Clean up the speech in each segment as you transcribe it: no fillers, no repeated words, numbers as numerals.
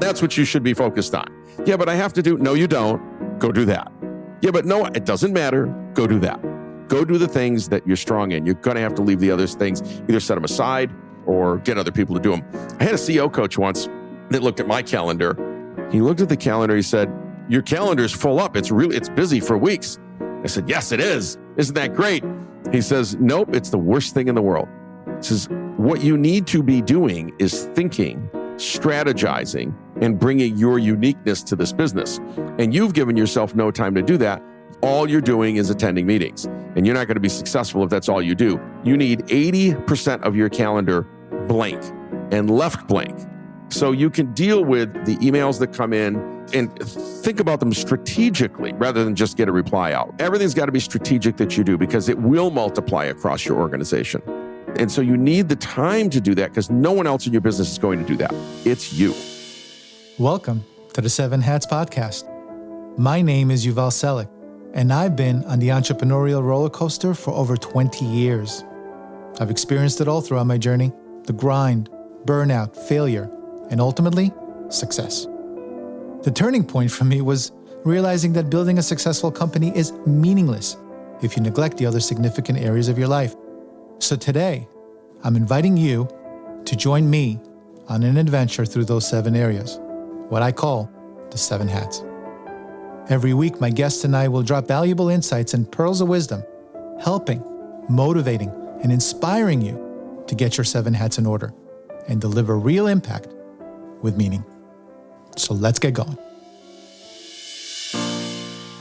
That's what you should be focused on. Yeah, but I have to do, no, you don't. Go do that. Yeah, but no, it doesn't matter. Go do that. Go do the things that you're strong in. You're going to have to leave the other things, either set them aside or get other people to do them. I had a CEO coach once that looked at my calendar. He looked at the calendar. He said, your calendar is full up. It's busy for weeks. I said, yes, it is. Isn't that great? He says, nope, it's the worst thing in the world. He says, what you need to be doing is thinking, strategizing, and bringing your uniqueness to this business. And you've given yourself no time to do that. All you're doing is attending meetings. And you're not going to be successful if that's all you do. You need 80% of your calendar blank and left blank. So you can deal with the emails that come in and think about them strategically rather than just get a reply out. Everything's got to be strategic that you do because it will multiply across your organization. And so you need the time to do that because no one else in your business is going to do that. It's you. Welcome to the 7 Hats Podcast. My name is Yuval Selik, and I've been on the entrepreneurial roller coaster for over 20 years. I've experienced it all throughout my journey: the grind, burnout, failure, and ultimately, success. The turning point for me was realizing that building a successful company is meaningless if you neglect the other significant areas of your life. So today, I'm inviting you to join me on an adventure through those 7 areas, what I call the 7 hats. Every week, my guests and I will drop valuable insights and pearls of wisdom, helping, motivating, and inspiring you to get your 7 hats in order and deliver real impact with meaning. So let's get going.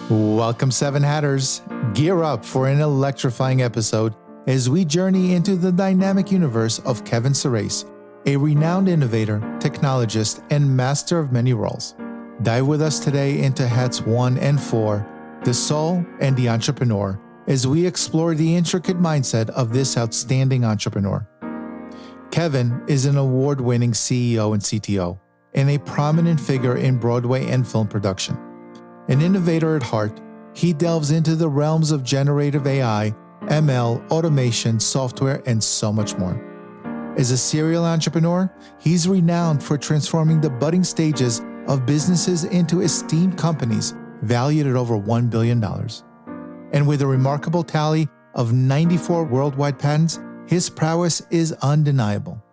Welcome, 7 Hatters. Gear up for an electrifying episode as we journey into the dynamic universe of Kevin Surace, a renowned innovator, technologist, and master of many roles. Dive with us today into hats 1 and 4, the soul and the entrepreneur, as we explore the intricate mindset of this outstanding entrepreneur. Kevin is an award-winning CEO and CTO, and a prominent figure in Broadway and film production. An innovator at heart, he delves into the realms of generative AI, ML, automation, software, and so much more. As a serial entrepreneur, he's renowned for transforming the budding stages of businesses into esteemed companies valued at over $1 billion. And with a remarkable tally of 94 worldwide patents, his prowess is undeniable.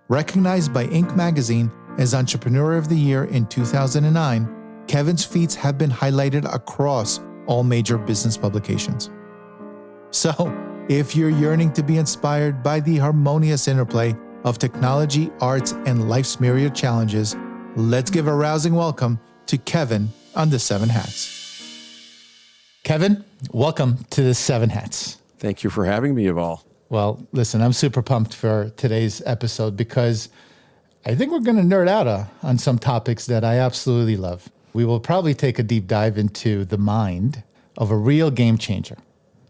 Recognized by Inc. magazine as Entrepreneur of the Year in 2009, Kevin's feats have been highlighted across all major business publications. So, if you're yearning to be inspired by the harmonious interplay of technology, arts, and life's myriad challenges, let's give a rousing welcome to Kevin on the 7 Hats. Kevin, welcome to the 7 Hats. Thank you for having me, Yuval. Well, listen, I'm super pumped for today's episode because I think we're going to nerd out on some topics that I absolutely love. We will probably take a deep dive into the mind of a real game changer,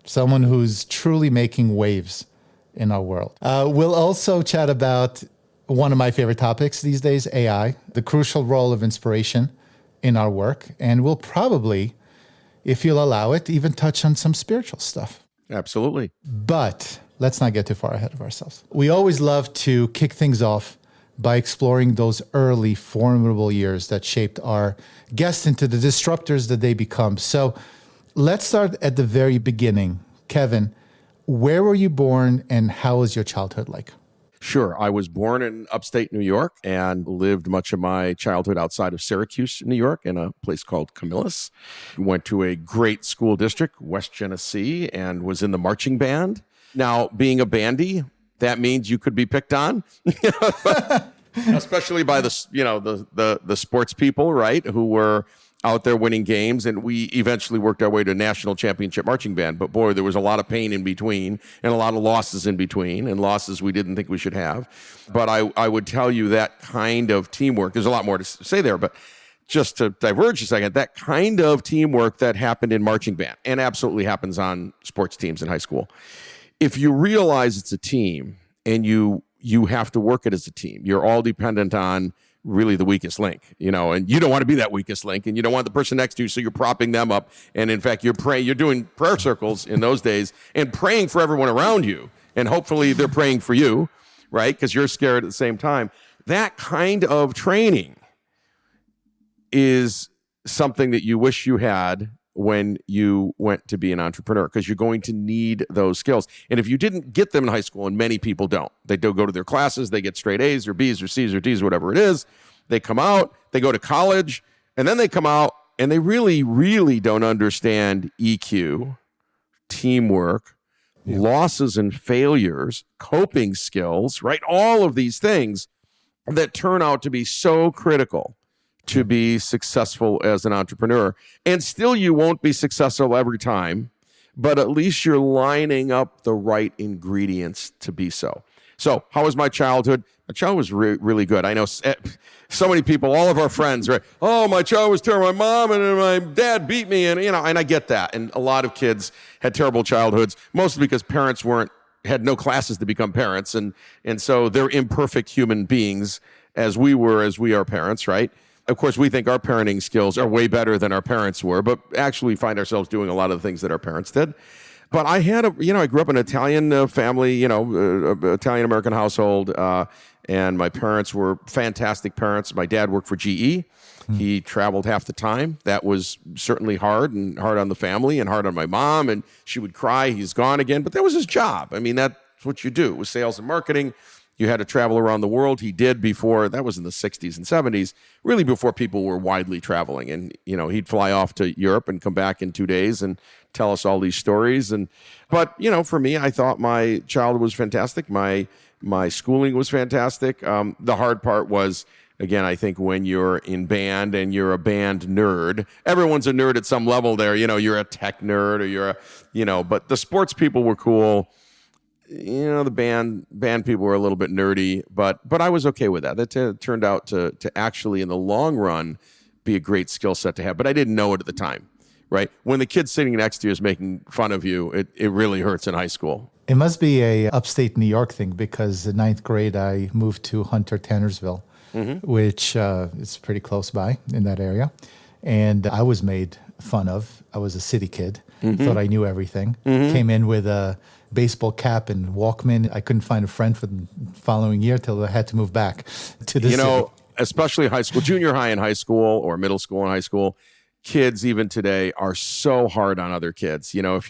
someone who's truly making waves in our world. We'll also chat about one of my favorite topics these days, AI, the crucial role of inspiration in our work. And we'll probably, if you'll allow it, even touch on some spiritual stuff. Absolutely. But let's not get too far ahead of ourselves. We always love to kick things off by exploring those early formidable years that shaped our guests into the disruptors that they become. So let's start at the very beginning. Kevin, where were you born and how was your childhood like? Sure. I was born in upstate New York and lived much of my childhood outside of Syracuse, New York, in a place called Camillus. Went to a great school district, West Genesee, and was in the marching band. Now, being a bandy, that means you could be picked on, especially by the sports people, right, who were out there winning games. And we eventually worked our way to national championship marching band. But boy, there was a lot of pain in between and a lot of losses in between and losses we didn't think we should have. But I would tell you that kind of teamwork, there's a lot more to say there, but just to diverge a second, that kind of teamwork that happened in marching band and absolutely happens on sports teams in high school. If you realize it's a team and you have to work it as a team, you're all dependent on really the weakest link, and you don't want to be that weakest link, and you don't want the person next to you, so you're propping them up. And in fact, you're doing prayer circles in those days and praying for everyone around you. And hopefully they're praying for you, right? Because you're scared at the same time. That kind of training is something that you wish you had when you went to be an entrepreneur, because you're going to need those skills. And if you didn't get them in high school, and many people don't, they don't go to their classes, they get straight A's or B's or C's or D's, whatever it is. They come out, they go to college, and then they come out and they really, really don't understand EQ, teamwork, losses and failures, coping skills, right? All of these things that turn out to be so critical to be successful as an entrepreneur. And still, you won't be successful every time, but at least you're lining up the right ingredients to be so. So how was my childhood? My childhood was really good. I know so many people, all of our friends, right? Oh, my childhood was terrible. My mom and my dad beat me, and and I get that. And a lot of kids had terrible childhoods, mostly because parents had no classes to become parents, and so they're imperfect human beings as we are parents, right? Of course, we think our parenting skills are way better than our parents were, but actually find ourselves doing a lot of the things that our parents did. But I had I grew up in an Italian family, Italian-American household, and my parents were fantastic parents. My dad worked for GE. He traveled half the time. That was certainly hard on the family and hard on my mom, and she would cry, he's gone again. But that was his job. I mean, that's what you do. It was sales and marketing. You had to travel around the world. He did before, that was in the 60s and 70s, really before people were widely traveling. And, he'd fly off to Europe and come back in 2 days and tell us all these stories. But for me, I thought my childhood was fantastic. My schooling was fantastic. The hard part was, again, I think when you're in band and you're a band nerd, everyone's a nerd at some level there. You're a tech nerd or but the sports people were cool. The band people were a little bit nerdy, but I was okay with that. That turned out to actually, in the long run, be a great skill set to have. But I didn't know it at the time, right? When the kid sitting next to you is making fun of you, it really hurts in high school. It must be a upstate New York thing, because in ninth grade, I moved to Hunter Tannersville, which is pretty close by in that area. And I was made fun of. I was a city kid, thought I knew everything, came in with a baseball cap and Walkman. I couldn't find a friend for the following year till I had to move back to the city. Especially high school, junior high and high school, or middle school and high school, kids even today are so hard on other kids. If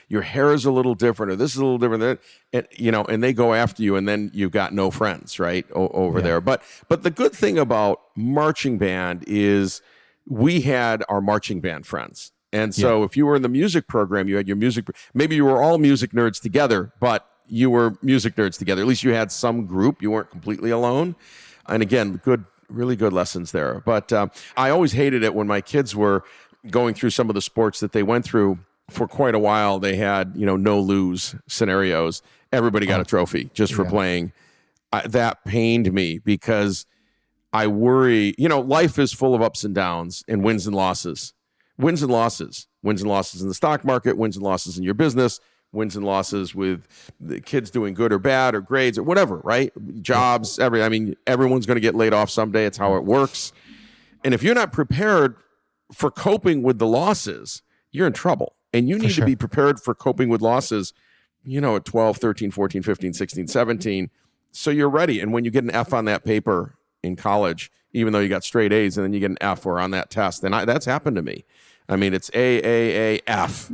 your hair is a little different or this is a little different, and they go after you, and then you've got no friends, right, over there. But the good thing about marching band is we had our marching band friends. And so if you were in the music program, you had your music, maybe you were all music nerds together, but you were music nerds together. At least you had some group. You weren't completely alone. And again, really good lessons there. But I always hated it when my kids were going through some of the sports that they went through. For quite a while, they had, no lose scenarios. Everybody got a trophy just for playing. That pained me, because I worry, life is full of ups and downs and wins and losses. Wins and losses in the stock market, wins and losses in your business, wins and losses with the kids doing good or bad or grades or whatever, right? Jobs, everyone's going to get laid off someday. It's how it works. And if you're not prepared for coping with the losses, you're in trouble. And you need to be prepared for coping with losses, at 12, 13, 14, 15, 16, 17. So you're ready. And when you get an F on that paper in college, even though you got straight A's, and then you get an F or on that test, and that's happened to me. It's F.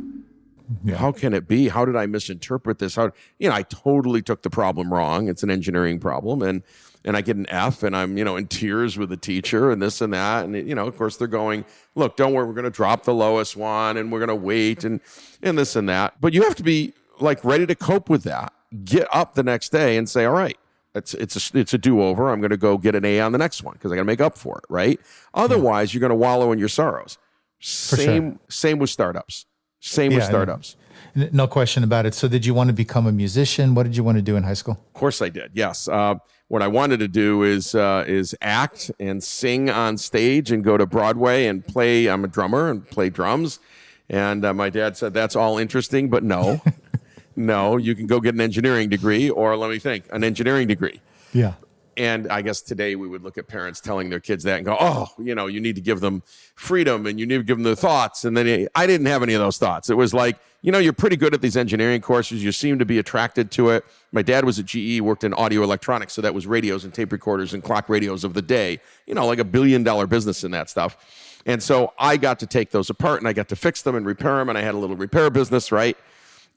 Yeah. How can it be? How did I misinterpret this? I totally took the problem wrong. It's an engineering problem, and I get an F, and I'm, in tears with the teacher and this and that. And, of course they're going, look, don't worry, we're going to drop the lowest one, and we're going to wait and this and that. But you have to be ready to cope with that. Get up the next day and say, all right, it's a do-over. I'm going to go get an A on the next one because I got to make up for it, right? Otherwise, you're going to wallow in your sorrows. Same with startups. No question about it. So did you want to become a musician? What did you want to do in high school? Of course I did, yes. What I wanted to do is act and sing on stage and go to Broadway and play. I'm a drummer and play drums. And my dad said, that's all interesting, but no. No, you can go get an engineering degree, or let me think, an engineering degree. Yeah. And I guess today we would look at parents telling their kids that and go, oh, you need to give them freedom and you need to give them their thoughts. And then I didn't have any of those thoughts. It was like, you're pretty good at these engineering courses. You seem to be attracted to it. My dad was at GE, worked in audio electronics. So that was radios and tape recorders and clock radios of the day, like $1 billion business in that stuff. And so I got to take those apart and I got to fix them and repair them. And I had a little repair business, right?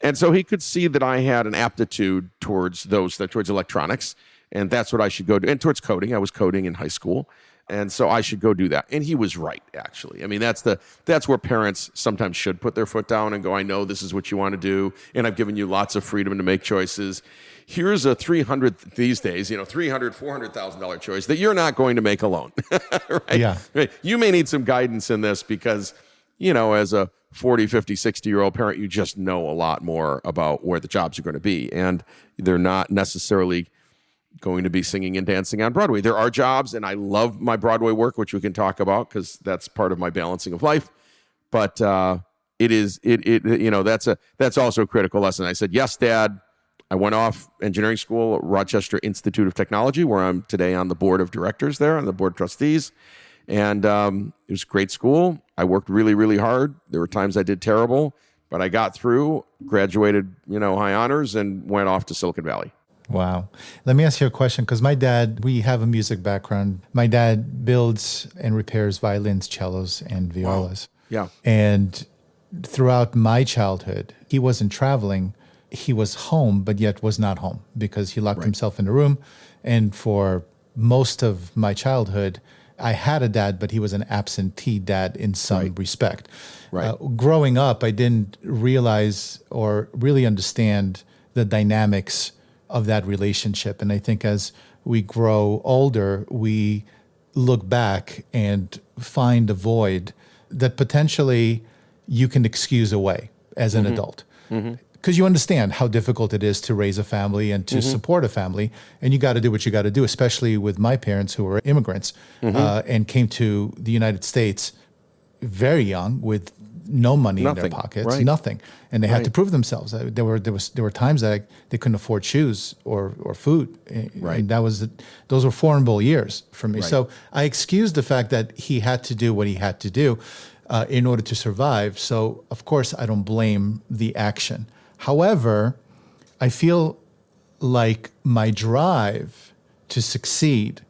And so he could see that I had an aptitude towards electronics. And that's what I should go do. And towards coding. I was coding in high school. And so I should go do that. And he was right, actually. I mean, that's where parents sometimes should put their foot down and go, I know this is what you want to do. And I've given you lots of freedom to make choices. Here's a $400,000 choice that you're not going to make alone. Right? Yeah. Right. You may need some guidance in this because, as a 40, 50, 60-year-old parent, you just know a lot more about where the jobs are going to be. And they're not necessarily going to be singing and dancing on Broadway. There are jobs, and I love my Broadway work, which we can talk about because that's part of my balancing of life. But that's also a critical lesson. I said, yes, Dad. I went off engineering school at Rochester Institute of Technology, where I'm today on the board of directors there, on the board of trustees. And it was a great school. I worked really, really hard. There were times I did terrible, but I got through, graduated, high honors, and went off to Silicon Valley. Wow. Let me ask you a question, because we have a music background. My dad builds and repairs violins, cellos, and violas. Wow. Yeah. And throughout my childhood, he wasn't traveling. He was home, but yet was not home because he locked himself in a room. And for most of my childhood, I had a dad, but he was an absentee dad in some respect. Right. Growing up, I didn't realize or really understand the dynamics of that relationship. And I think as we grow older, we look back and find a void that potentially you can excuse away as an adult. Because you understand how difficult it is to raise a family and to support a family. And you got to do what you got to do, especially with my parents who were immigrants and came to the United States very young with no money in their pockets, nothing. And they had to prove themselves. There were times that they couldn't afford shoes or food. And those were formidable years for me. So I excused the fact that he had to do what he had to do in order to survive. So of course I don't blame the action. However, I feel like my drive to succeed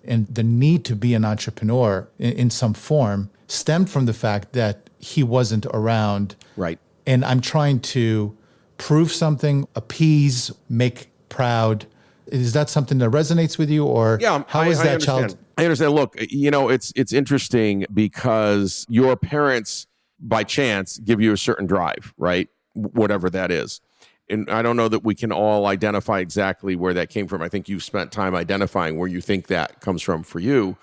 and the need to be an entrepreneur in some form stemmed from the fact that he wasn't around. Right. And I'm trying to prove something, appease, make proud. Is that something that resonates with you? Or how is that child? I understand. Look, it's interesting because your parents, by chance, give you a certain drive, right? Whatever that is. And I don't know that we can all identify exactly where that came from. I think you've spent time identifying where you think that comes from for you.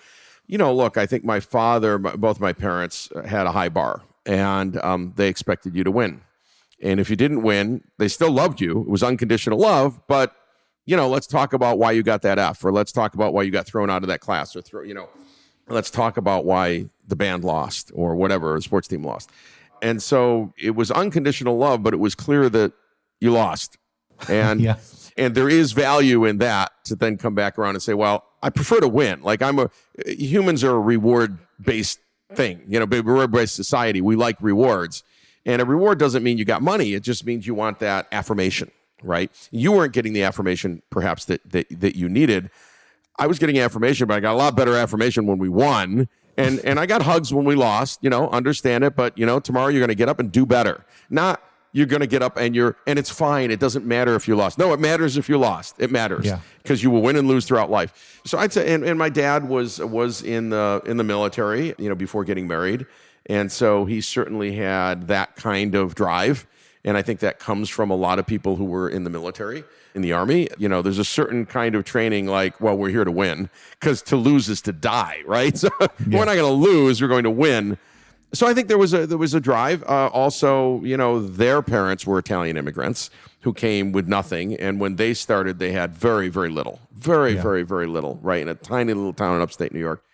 Look, I think my father, both my parents had a high bar and they expected you to win. And if you didn't win, they still loved you. It was unconditional love, but let's talk about why you got that F, or let's talk about why you got thrown out of that class, or let's talk about why the band lost or whatever, the sports team lost. And so it was unconditional love, but it was clear that you lost. And and there is value in that to then come back around and say, well, I prefer to win. Like humans are a reward-based thing, reward-based society. We like rewards. And a reward doesn't mean you got money. It just means you want that affirmation, right? You weren't getting the affirmation perhaps that you needed. I was getting affirmation, but I got a lot better affirmation when we won. And I got hugs when we lost, understand it. But, tomorrow you're going to get up and do better. Not you're going to get up and it's fine. It doesn't matter if you lost. No, it matters if you lost. It matters because you will win and lose throughout life. So I'd say, and my dad was in the military, before getting married. And so he certainly had that kind of drive. And I think that comes from a lot of people who were in the military, in the Army. There's a certain kind of training like, well, we're here to win, because to lose is to die, right? So we're not going to lose, we're going to win. So I think there was a drive. Also, their parents were Italian immigrants who came with nothing. And when they started, they had very, very little, very, very little, right? In a tiny little town in upstate New York.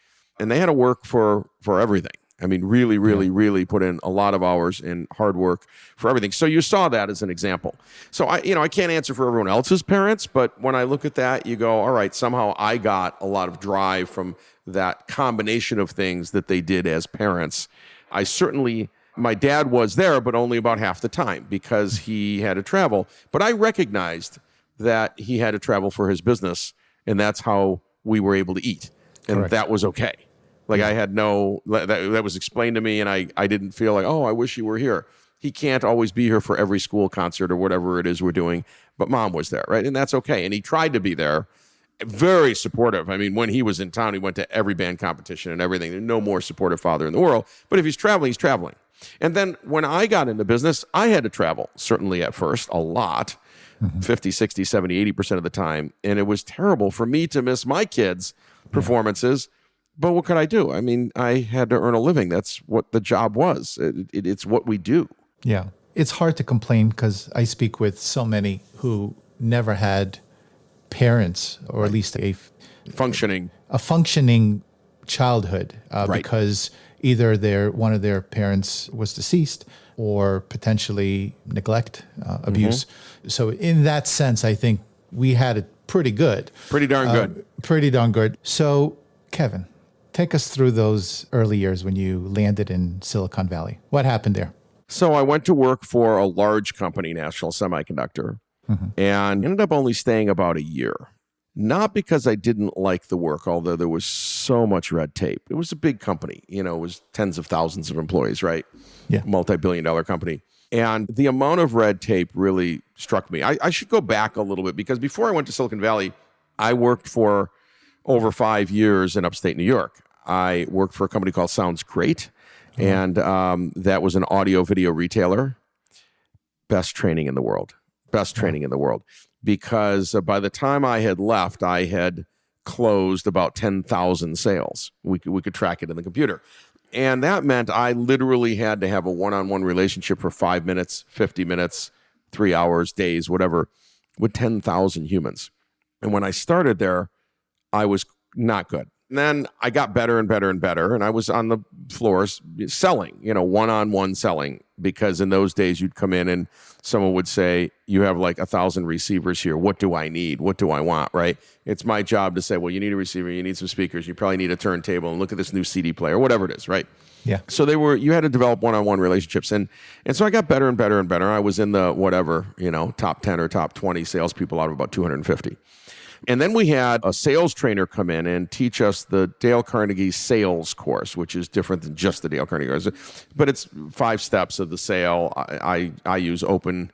And they had to work for everything. I mean, really, really, really put in a lot of hours in hard work for everything. So you saw that as an example. So I can't answer for everyone else's parents, but when I look at that, you go, all right, somehow I got a lot of drive from that combination of things that they did as parents. My dad was there, but only about half the time because he had to travel. But I recognized that he had to travel for his business, and that's how we were able to eat. And Correct. that was okay. Like I had that was explained to me, and I didn't feel like, oh, I wish you were here. He can't always be here for every school concert or whatever it is we're doing, but mom was there, right? And that's okay. And he tried to be there, very supportive. I mean, when he was in town, he went to every band competition and everything. There's no more supportive father in the world. But if he's traveling, he's traveling. And then when I got into business, I had to travel, certainly at first, a lot, 50, 60, 70, 80% of the time. And it was terrible for me to miss my kids' performances. But what could I do? I mean, I had to earn a living. That's what the job was. It's what we do. Yeah. It's hard to complain because I speak with so many who never had parents, or at least a functioning childhood because either one of their parents was deceased or potentially neglect, abuse. So in that sense, I think we had it pretty good. Pretty darn good. Pretty darn good. So, Kevin, take us through those early years when you landed in Silicon Valley. What happened there? So I went to work for a large company, National Semiconductor, and ended up only staying about a year. Not because I didn't like the work, although there was so much red tape. It was a big company. It was tens of thousands of employees, right? Yeah. Multi-billion-dollar company. And the amount of red tape really struck me. I should go back a little bit because before I went to Silicon Valley, I worked for over 5 years in upstate New York. I worked for a company called Sounds Great, and that was an audio-video retailer. Best training in the world. Because by the time I had left, I had closed about 10,000 sales. We could track it in the computer. And that meant I literally had to have a one-on-one relationship for 5 minutes, 50 minutes, 3 hours, days, whatever, with 10,000 humans. And when I started there, I was not good. And then I got better and better and better. And I was on the floors selling, one-on-one selling, because in those days you'd come in and someone would say, you have like 1,000 receivers here. What do I need? What do I want? Right? It's my job to say, well, you need a receiver, you need some speakers, you probably need a turntable, and look at this new CD player, whatever it is, right? Yeah. So you had to develop one-on-one relationships. And so I got better and better and better. I was in the top 10 or top 20 salespeople out of about 250. And then we had a sales trainer come in and teach us the Dale Carnegie sales course, which is different than just the Dale Carnegie course. But it's 5 steps of the sale. I use open,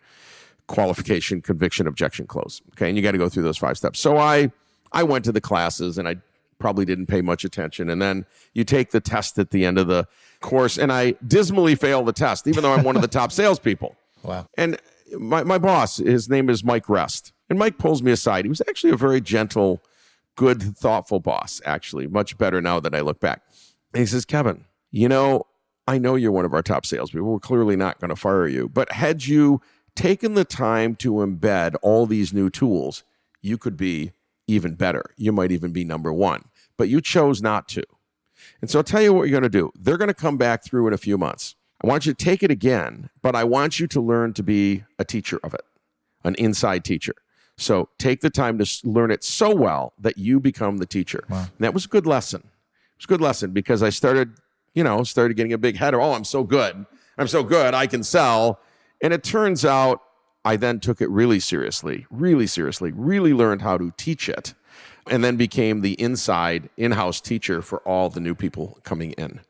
qualification, conviction, objection, close. Okay, and you got to go through those 5 steps. So I went to the classes, and I probably didn't pay much attention. And then you take the test at the end of the course, and I dismally failed the test, even though I'm one of the top salespeople. Wow. And my boss, his name is Mike Rest. And Mike pulls me aside. He was actually a very gentle, good, thoughtful boss, actually. Much better now that I look back. And he says, Kevin, I know you're one of our top salespeople. We're clearly not going to fire you. But had you taken the time to embed all these new tools, you could be even better. You might even be number one. But you chose not to. And so I'll tell you what you're going to do. They're going to come back through in a few months. I want you to take it again, but I want you to learn to be a teacher of it, an inside teacher. So take the time to learn it so well that you become the teacher. Wow. And that was a good lesson. It was a good lesson because I started getting a big head of, I'm so good, I can sell. And it turns out I then took it really seriously, really learned how to teach it, and then became the in-house teacher for all the new people coming in.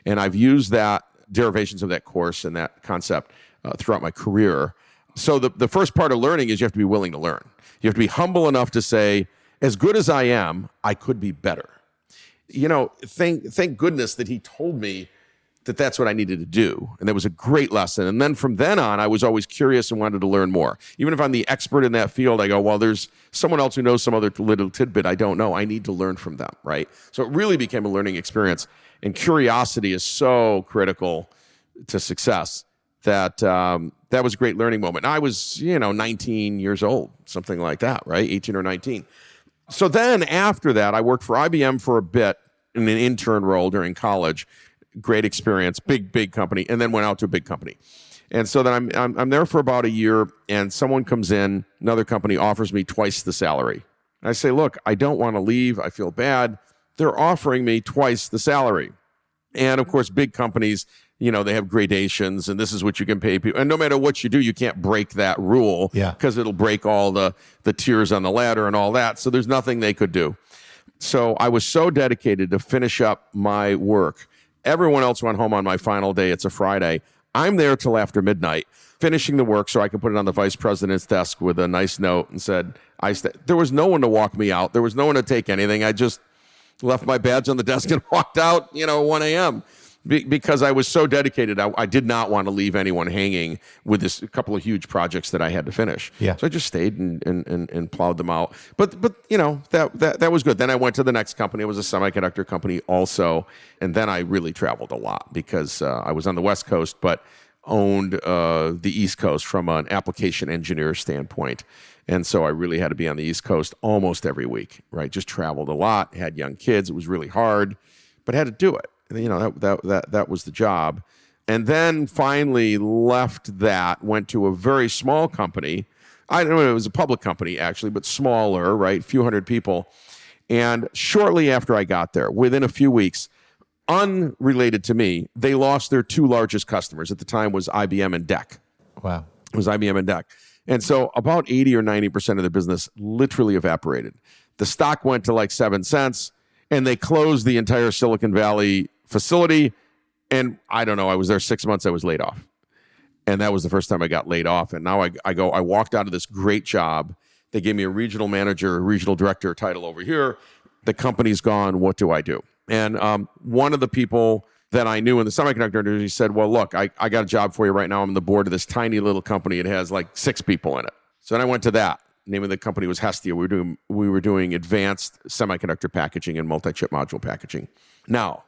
And I've used that, derivations of that course and that concept throughout my career. So the first part of learning is you have to be willing to learn. You have to be humble enough to say, as good as I am, I could be better. Thank goodness that he told me that that's what I needed to do. And that was a great lesson. And then from then on, I was always curious and wanted to learn more. Even if I'm the expert in that field, I go, well, there's someone else who knows some other little tidbit I don't know. I need to learn from them, right? So it really became a learning experience. And curiosity is so critical to success that that was a great learning moment. And I was, 19 years old, something like that, right? 18 or 19. So then after that, I worked for IBM for a bit in an intern role during college, great experience, big company, and then went out to a big company. And so then I'm there for about a year, and someone comes in, another company offers me twice the salary. And I say, look, I don't want to leave. I feel bad. They're offering me twice the salary. And of course, big companies, they have gradations, and this is what you can pay people. And no matter what you do, you can't break that rule because it'll break all the tiers on the ladder and all that. So there's nothing they could do. So I was so dedicated to finish up my work. Everyone else went home on my final day. It's a Friday. I'm there till after midnight, finishing the work so I can put it on the vice president's desk with a nice note and said, there was no one to walk me out. There was no one to take anything. I just left my badge on the desk and walked out, 1 a.m. Because I was so dedicated. I did not want to leave anyone hanging with a couple of huge projects that I had to finish. Yeah. So I just stayed and plowed them out. But that was good. Then I went to the next company. It was a semiconductor company also. And then I really traveled a lot because I was on the West Coast, but owned the East Coast from an application engineer standpoint. And so I really had to be on the East Coast almost every week, right? Just traveled a lot, had young kids. It was really hard, but had to do it. That was the job. And then finally left that, went to a very small company. I don't know, it was a public company actually, but smaller, right? A few hundred people. And shortly after I got there, within a few weeks, unrelated to me, they lost their two largest customers. At the time was IBM and DEC. Wow. It was IBM and DEC. And so about 80 or 90% of the business literally evaporated. The stock went to like 7 cents, and they closed the entire Silicon Valley facility. And I don't know, I was there 6 months, I was laid off. And that was the first time I got laid off. And now I walked out of this great job. They gave me a regional manager, regional director title over here. The company's gone. What do I do? And one of the people that I knew in the semiconductor industry said, well, look, I got a job for you right now. I'm on the board of this tiny little company. It has like 6 people in it. So then I went to that. The name of the company was Hestia. We were doing advanced semiconductor packaging and multi-chip module packaging. Now,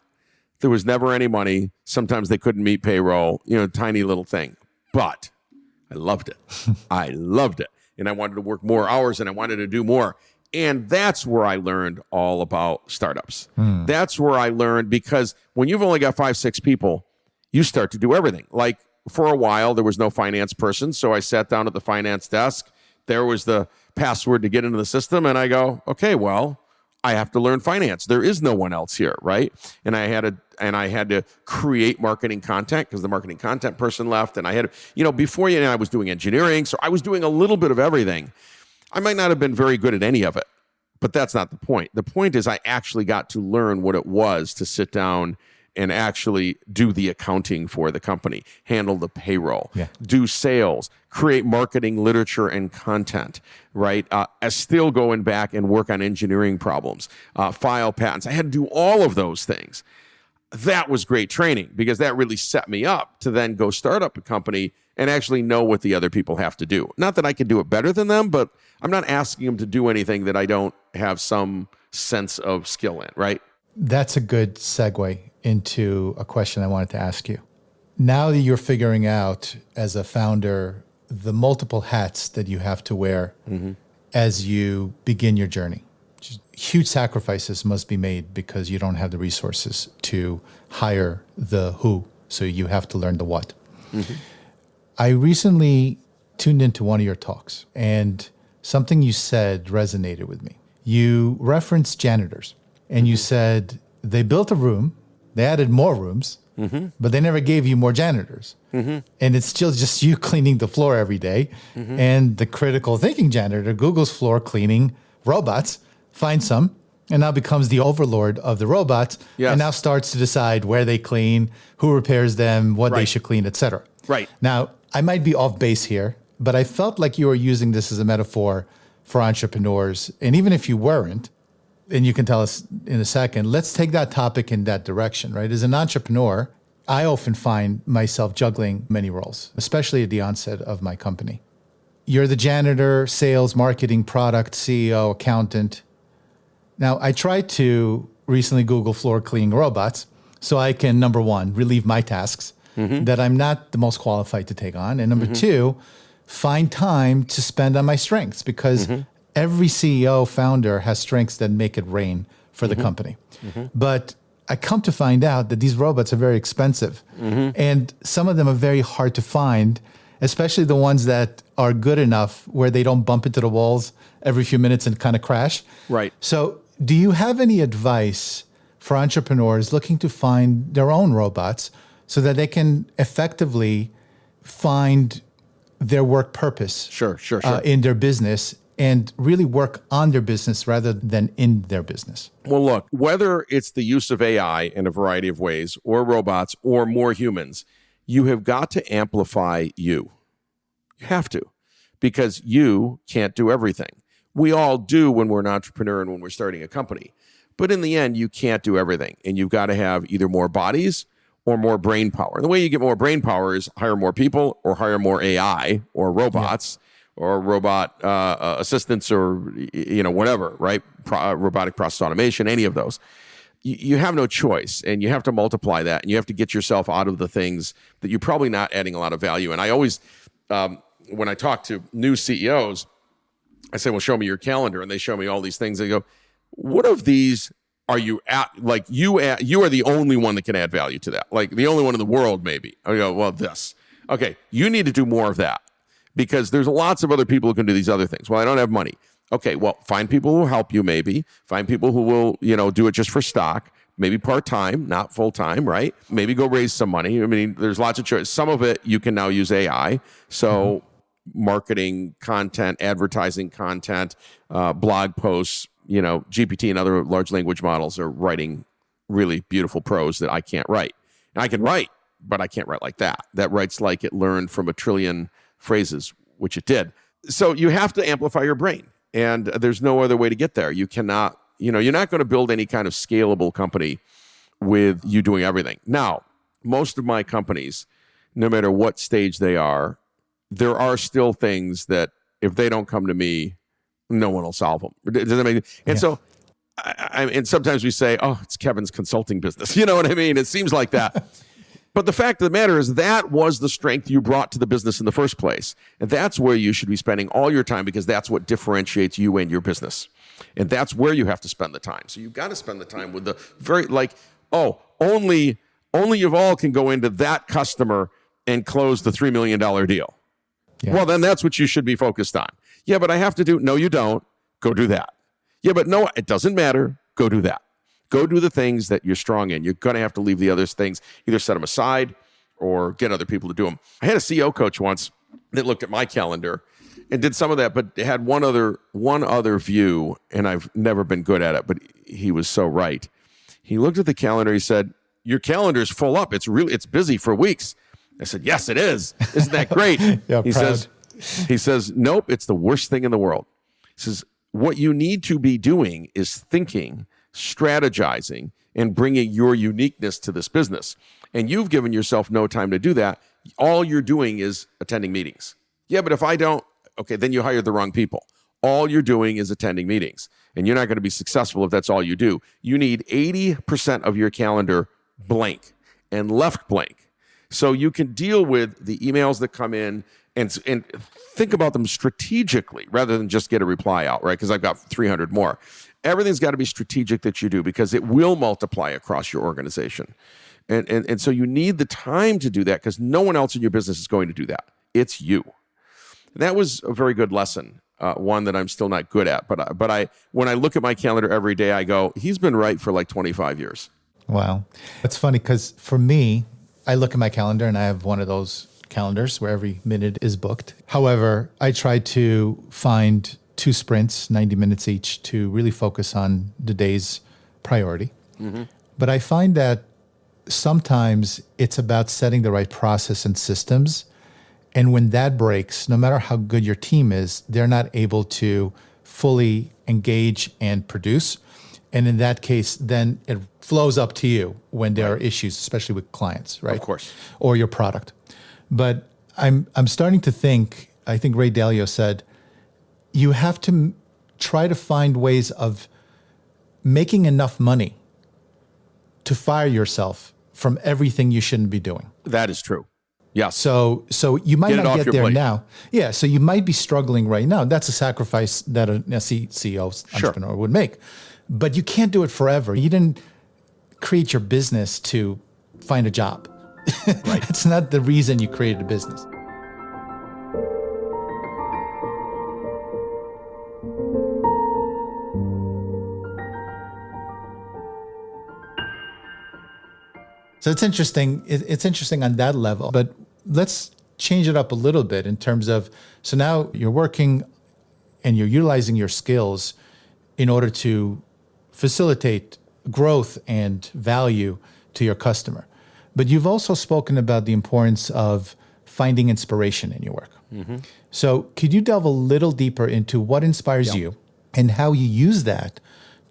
there was never any money. Sometimes they couldn't meet payroll, tiny little thing. But I loved it. I loved it. And I wanted to work more hours, and I wanted to do more. And that's where I learned all about startups. That's where I learned, because when you've only got 5, 6 people, you start to do everything. Like for a while, there was no finance person. So I sat down at the finance desk. There was the password to get into the system. And I go, okay, well, I have to learn finance. There is no one else here, right? And I had to create marketing content because the marketing content person left. And I had to, before I was doing engineering. So I was doing a little bit of everything. I might not have been very good at any of it, but that's not the point. The point is I actually got to learn what it was to sit down and actually do the accounting for the company, handle the payroll, do sales, create marketing literature and content, right? Still going back and work on engineering problems, file patents. I had to do all of those things. That was great training because that really set me up to then go start up a company and actually know what the other people have to do. Not that I can do it better than them, but I'm not asking them to do anything that I don't have some sense of skill in, right? That's a good segue into a question I wanted to ask you. Now that you're figuring out as a founder the multiple hats that you have to wear as you begin your journey, huge sacrifices must be made because you don't have the resources to hire the who, so you have to learn the what. I recently tuned into one of your talks, and something you said resonated with me. You referenced janitors, and you said they built a room, they added more rooms, but they never gave you more janitors. And it's still just you cleaning the floor every day. And the critical thinking janitor, Google's floor cleaning robots, finds some, and now becomes the overlord of the robots, and now starts to decide where they clean, who repairs them, what they should clean, etc. Right. Now, I might be off base here, but I felt like you were using this as a metaphor for entrepreneurs. And even if you weren't, and you can tell us in a second, let's take that topic in that direction, right? As an entrepreneur, I often find myself juggling many roles, especially at the onset of my company. You're the janitor, sales, marketing, product, CEO, accountant. Now, I tried to recently Google floor cleaning robots so I can, number one, relieve my tasks that I'm not the most qualified to take on. And number two, find time to spend on my strengths, because every CEO founder has strengths that make it rain for the company. But I come to find out that these robots are very expensive, and some of them are very hard to find, especially the ones that are good enough where they don't bump into the walls every few minutes and kind of crash. Right. So, do you have any advice for entrepreneurs looking to find their own robots so that they can effectively find their work purpose Sure. in their business and really work on their business rather than in their business? Well, look, whether it's the use of AI in a variety of ways or robots or more humans, you have got to amplify you. You have to, because you can't do everything. We all do when we're an entrepreneur and when we're starting a company. But in the end, you can't do everything. And you've got to have either more bodies or more brain power. And the way you get more brain power is hire more people or hire more AI or robots or robot assistants or, whatever, right? Robotic process automation, any of those. You have no choice, and you have to multiply that, and you have to get yourself out of the things that you're probably not adding a lot of value. And I always, when I talk to new CEOs, I say, well, show me your calendar. And they show me all these things. They go, what of these are you at? Like you are the only one that can add value to that. Like the only one in the world, maybe. I go, well, this. Okay, you need to do more of that because there's lots of other people who can do these other things. Well, I don't have money. Okay, well, find people who will help you maybe. Find people who will, do it just for stock. Maybe part-time, not full-time, right? Maybe go raise some money. I mean, there's lots of choice. Some of it you can now use AI. So marketing content, advertising content, blog posts, GPT and other large language models are writing really beautiful prose that I can't write. And I can write, but I can't write like that. That writes like it learned from a trillion phrases, which it did. So you have to amplify your brain. And there's no other way to get there. You cannot, you're not going to build any kind of scalable company with you doing everything. Now, most of my companies, no matter what stage they are, there are still things that if they don't come to me, no one will solve them. Does that make sense? And so, and sometimes we say, oh, it's Kevin's consulting business. You know what I mean? It seems like that. But the fact of the matter is that was the strength you brought to the business in the first place. And that's where you should be spending all your time because that's what differentiates you and your business. And that's where you have to spend the time. So you've got to spend the time with the only Yuval can go into that customer and close the $3 million deal. Yeah. Well, then that's what you should be focused on. Yeah, but I have to do, no, you don't. Go do that. Yeah, but no, it doesn't matter. Go do that. Go do the things that you're strong in. You're going to have to leave the other things, either set them aside or get other people to do them. I had a CEO coach once that looked at my calendar and did some of that, but had one other view, and I've never been good at it, but he was so right. He looked at the calendar. He said, your calendar's full up. It's busy for weeks. I said, yes, it is. Isn't that great? Yeah, he says, nope, it's the worst thing in the world. He says, what you need to be doing is thinking, strategizing, and bringing your uniqueness to this business. And you've given yourself no time to do that. All you're doing is attending meetings. Yeah, but if I don't, okay, then you hired the wrong people. All you're doing is attending meetings. And you're not going to be successful if that's all you do. You need 80% of your calendar blank and left blank. So you can deal with the emails that come in and think about them strategically rather than just get a reply out, right? Because I've got 300 more. Everything's got to be strategic that you do because it will multiply across your organization. And so you need the time to do that because no one else in your business is going to do that. It's you. And that was a very good lesson, one that I'm still not good at. But when I look at my calendar every day, I go, he's been right for like 25 years. Wow. It's funny because for me, I look at my calendar and I have one of those calendars where every minute is booked. However, I try to find 2 sprints, 90 minutes each, to really focus on the day's priority. Mm-hmm. But I find that sometimes it's about setting the right process and systems. And when that breaks, no matter how good your team is, they're not able to fully engage and produce. And in that case, then it flows up to you when there are issues, especially with clients, right? Of course. Or your product. But I'm starting to think, I think Ray Dalio said, you have to try to find ways of making enough money to fire yourself from everything you shouldn't be doing. That is true. Yeah. So you might not get there plate. Now. Yeah. So you might be struggling right now. That's a sacrifice that a CEO entrepreneur would make. But you can't do it forever. You didn't create your business to find a job. Right. It's not the reason you created a business. So it's interesting. It's interesting on that level, but let's change it up a little bit in terms of, so now you're working and you're utilizing your skills in order to facilitate growth and value to your customer. But you've also spoken about the importance of finding inspiration in your work. Mm-hmm. So could you delve a little deeper into what inspires you and how you use that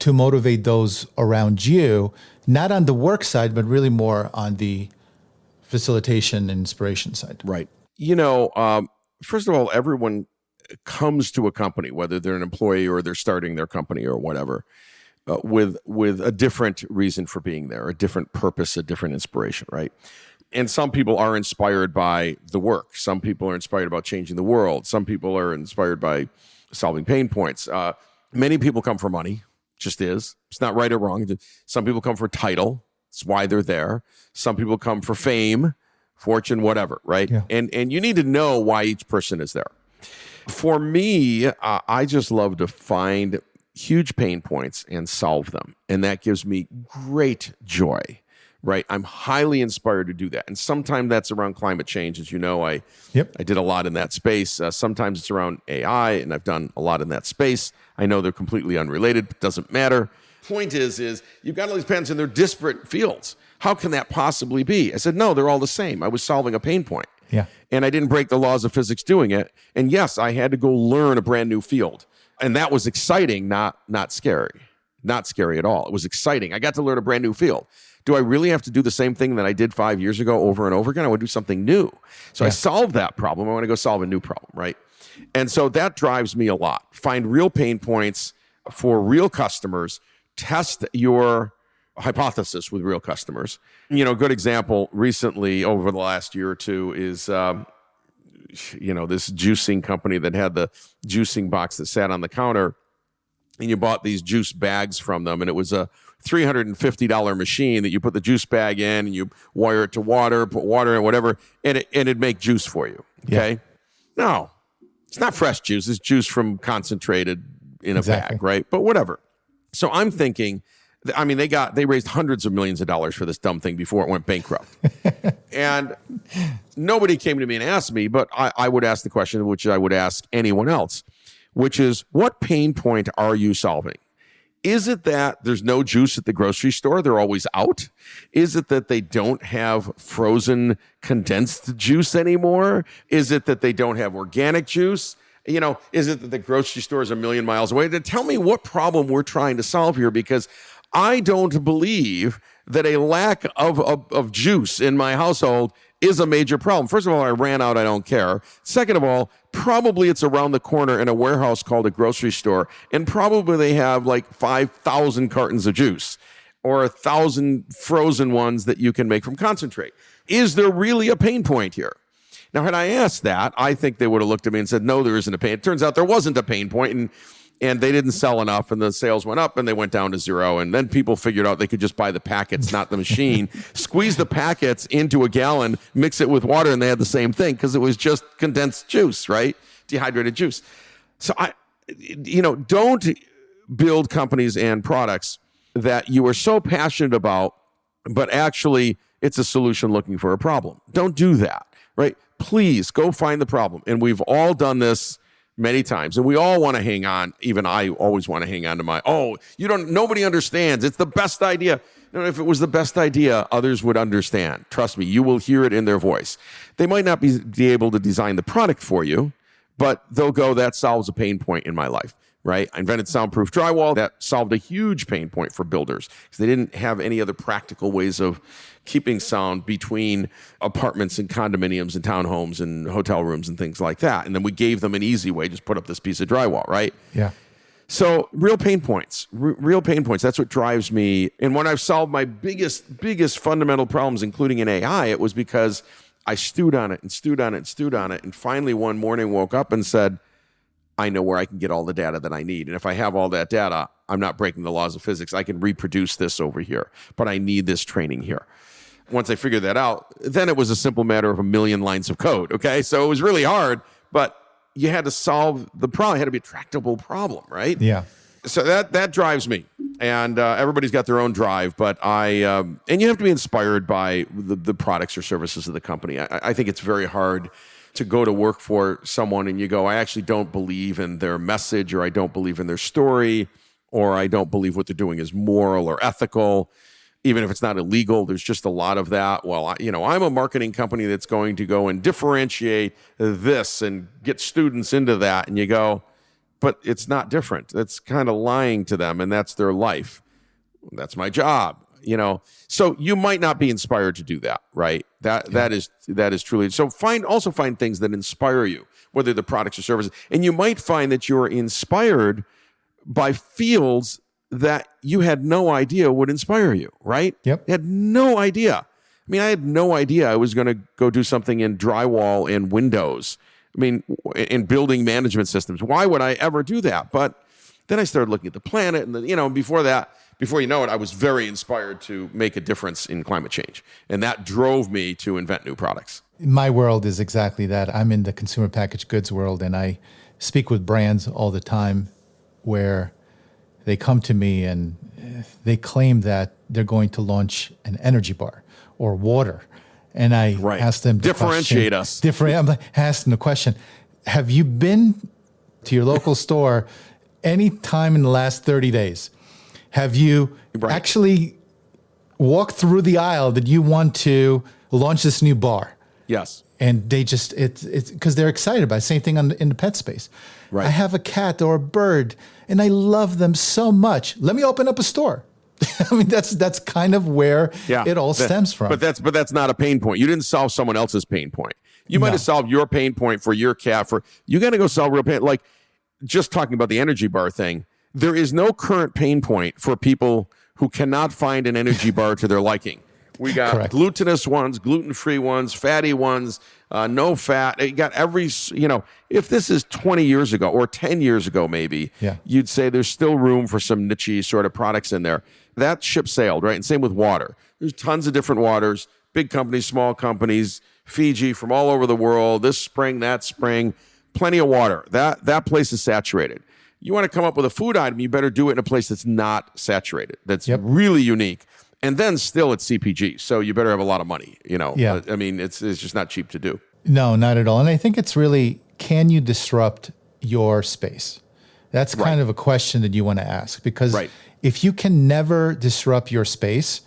to motivate those around you, not on the work side, but really more on the facilitation and inspiration side? Right. First of all, everyone comes to a company, whether they're an employee or they're starting their company or whatever, with a different reason for being there, a different purpose, a different inspiration, right? And some people are inspired by the work. Some people are inspired about changing the world. Some people are inspired by solving pain points. Many people come for money, just is. It's not right or wrong. Some people come for title. It's why they're there. Some people come for fame, fortune, whatever, right? Yeah. And you need to know why each person is there. For me, I just love to find huge pain points and solve them. And that gives me great joy, right? I'm highly inspired to do that. And sometimes that's around climate change. As you know, I did a lot in that space. Sometimes it's around AI, and I've done a lot in that space. I know they're completely unrelated, but doesn't matter. Point is you've got all these patents and they're disparate fields. How can that possibly be? I said, no, they're all the same. I was solving a pain point. Yeah. And I didn't break the laws of physics doing it. And yes, I had to go learn a brand new field. And that was exciting, not scary. Not scary at all. It was exciting. I got to learn a brand new field. Do I really have to do the same thing that I did 5 years ago over and over again? I want to do something new. So I solved that problem. I want to go solve a new problem, right? And so that drives me a lot. Find real pain points for real customers. Test your hypothesis with real customers. A good example recently over the last year or two is, this juicing company that had the juicing box that sat on the counter, and you bought these juice bags from them, and it was a $350 machine that you put the juice bag in and you wire it to water, put water in, whatever, and it'd make juice for you. Okay. Yeah. No, it's not fresh juice. It's juice from concentrated in a bag, right? But whatever. So I'm thinking, they raised hundreds of millions of dollars for this dumb thing before it went bankrupt. And nobody came to me and asked me, but I would ask the question, which I would ask anyone else, which is, what pain point are you solving? Is it that there's no juice at the grocery store? They're always out? Is it that they don't have frozen condensed juice anymore? Is it that they don't have organic juice? Is it that the grocery store is a million miles away? Tell me what problem we're trying to solve here, because I don't believe that a lack of juice in my household is a major problem. First of all, I ran out. I don't care. Second of all, probably it's around the corner in a warehouse called a grocery store, and probably they have like 5,000 cartons of juice or 1,000 frozen ones that you can make from concentrate. Is there really a pain point here? Now, had I asked that, I think they would have looked at me and said, no, there isn't a pain. It turns out there wasn't a pain point, and they didn't sell enough, and the sales went up and they went down to zero. And then people figured out they could just buy the packets, not the machine, squeeze the packets into a gallon, mix it with water, and they had the same thing because it was just condensed juice, right? Dehydrated juice. So don't build companies and products that you are so passionate about, but actually it's a solution looking for a problem. Don't do that, right? Please go find the problem. And we've all done this many times, and we all want to hang on. Even I always want to hang on to nobody understands. It's the best idea. If it was the best idea, others would understand. Trust me, you will hear it in their voice. They might not be able to design the product for you, but they'll go, that solves a pain point in my life, right? I invented soundproof drywall. That solved a huge pain point for builders because they didn't have any other practical ways of keeping sound between apartments and condominiums and townhomes and hotel rooms and things like that. And then we gave them an easy way, just put up this piece of drywall, right? Yeah. So real pain points, real pain points. That's what drives me. And when I've solved my biggest fundamental problems, including in AI, it was because I stewed on it and stewed on it and stewed on it. And finally one morning woke up and said, I know where I can get all the data that I need. And if I have all that data, I'm not breaking the laws of physics. I can reproduce this over here, but I need this training here. Once I figured that out, then it was a simple matter of a million lines of code, okay? So it was really hard, but you had to solve the problem. It had to be a tractable problem, right? Yeah. So that drives me. And everybody's got their own drive, but and you have to be inspired by the products or services of the company. I think it's very hard to go to work for someone and you go, I actually don't believe in their message, or I don't believe in their story, or I don't believe what they're doing is moral or ethical. Even if it's not illegal, there's just a lot of that. Well, I'm a marketing company that's going to go and differentiate this and get students into that. And you go, but it's not different. That's kind of lying to them, and that's their life. That's my job. So you might not be inspired to do that, right? That is truly so. Also find things that inspire you, whether the products or services, and you might find that you're inspired by fields that you had no idea would inspire you, right? Yep. You had no idea. I mean, I had no idea I was going to go do something in drywall and windows. I mean, in building management systems. Why would I ever do that? But then I started looking at the planet, and before you know it, I was very inspired to make a difference in climate change. And that drove me to invent new products. My world is exactly that. I'm in the consumer packaged goods world, and I speak with brands all the time where they come to me and they claim that they're going to launch an energy bar or water. And I ask them to differentiate us. I'm asking the question, have you been to your local store any time in the last 30 days? Have you actually walked through the aisle that you want to launch this new bar? Yes. And they just, it's because they're excited about it. Same thing in the pet space. Right. I have a cat or a bird and I love them so much. Let me open up a store. I mean, that's kind of where it all stems from. But that's not a pain point. You didn't solve someone else's pain point. You might have solved your pain point for your cat. You got to go solve real pain. Like just talking about the energy bar thing, there is no current pain point for people who cannot find an energy bar to their liking. We got glutinous ones, gluten-free ones, fatty ones, no fat. You got if this is 20 years ago or 10 years ago, maybe, you'd say there's still room for some niche sort of products in there. That ship sailed, right? And same with water. There's tons of different waters, big companies, small companies, Fiji from all over the world, this spring, that spring, plenty of water. That place is saturated. You want to come up with a food item, you better do it in a place that's not saturated, that's really unique. And then still it's CPG, so you better have a lot of money, I mean, it's just not cheap to do. No, not at all. And I think it's really, can you disrupt your space? That's kind of a question that you want to ask, because if you can never disrupt your space,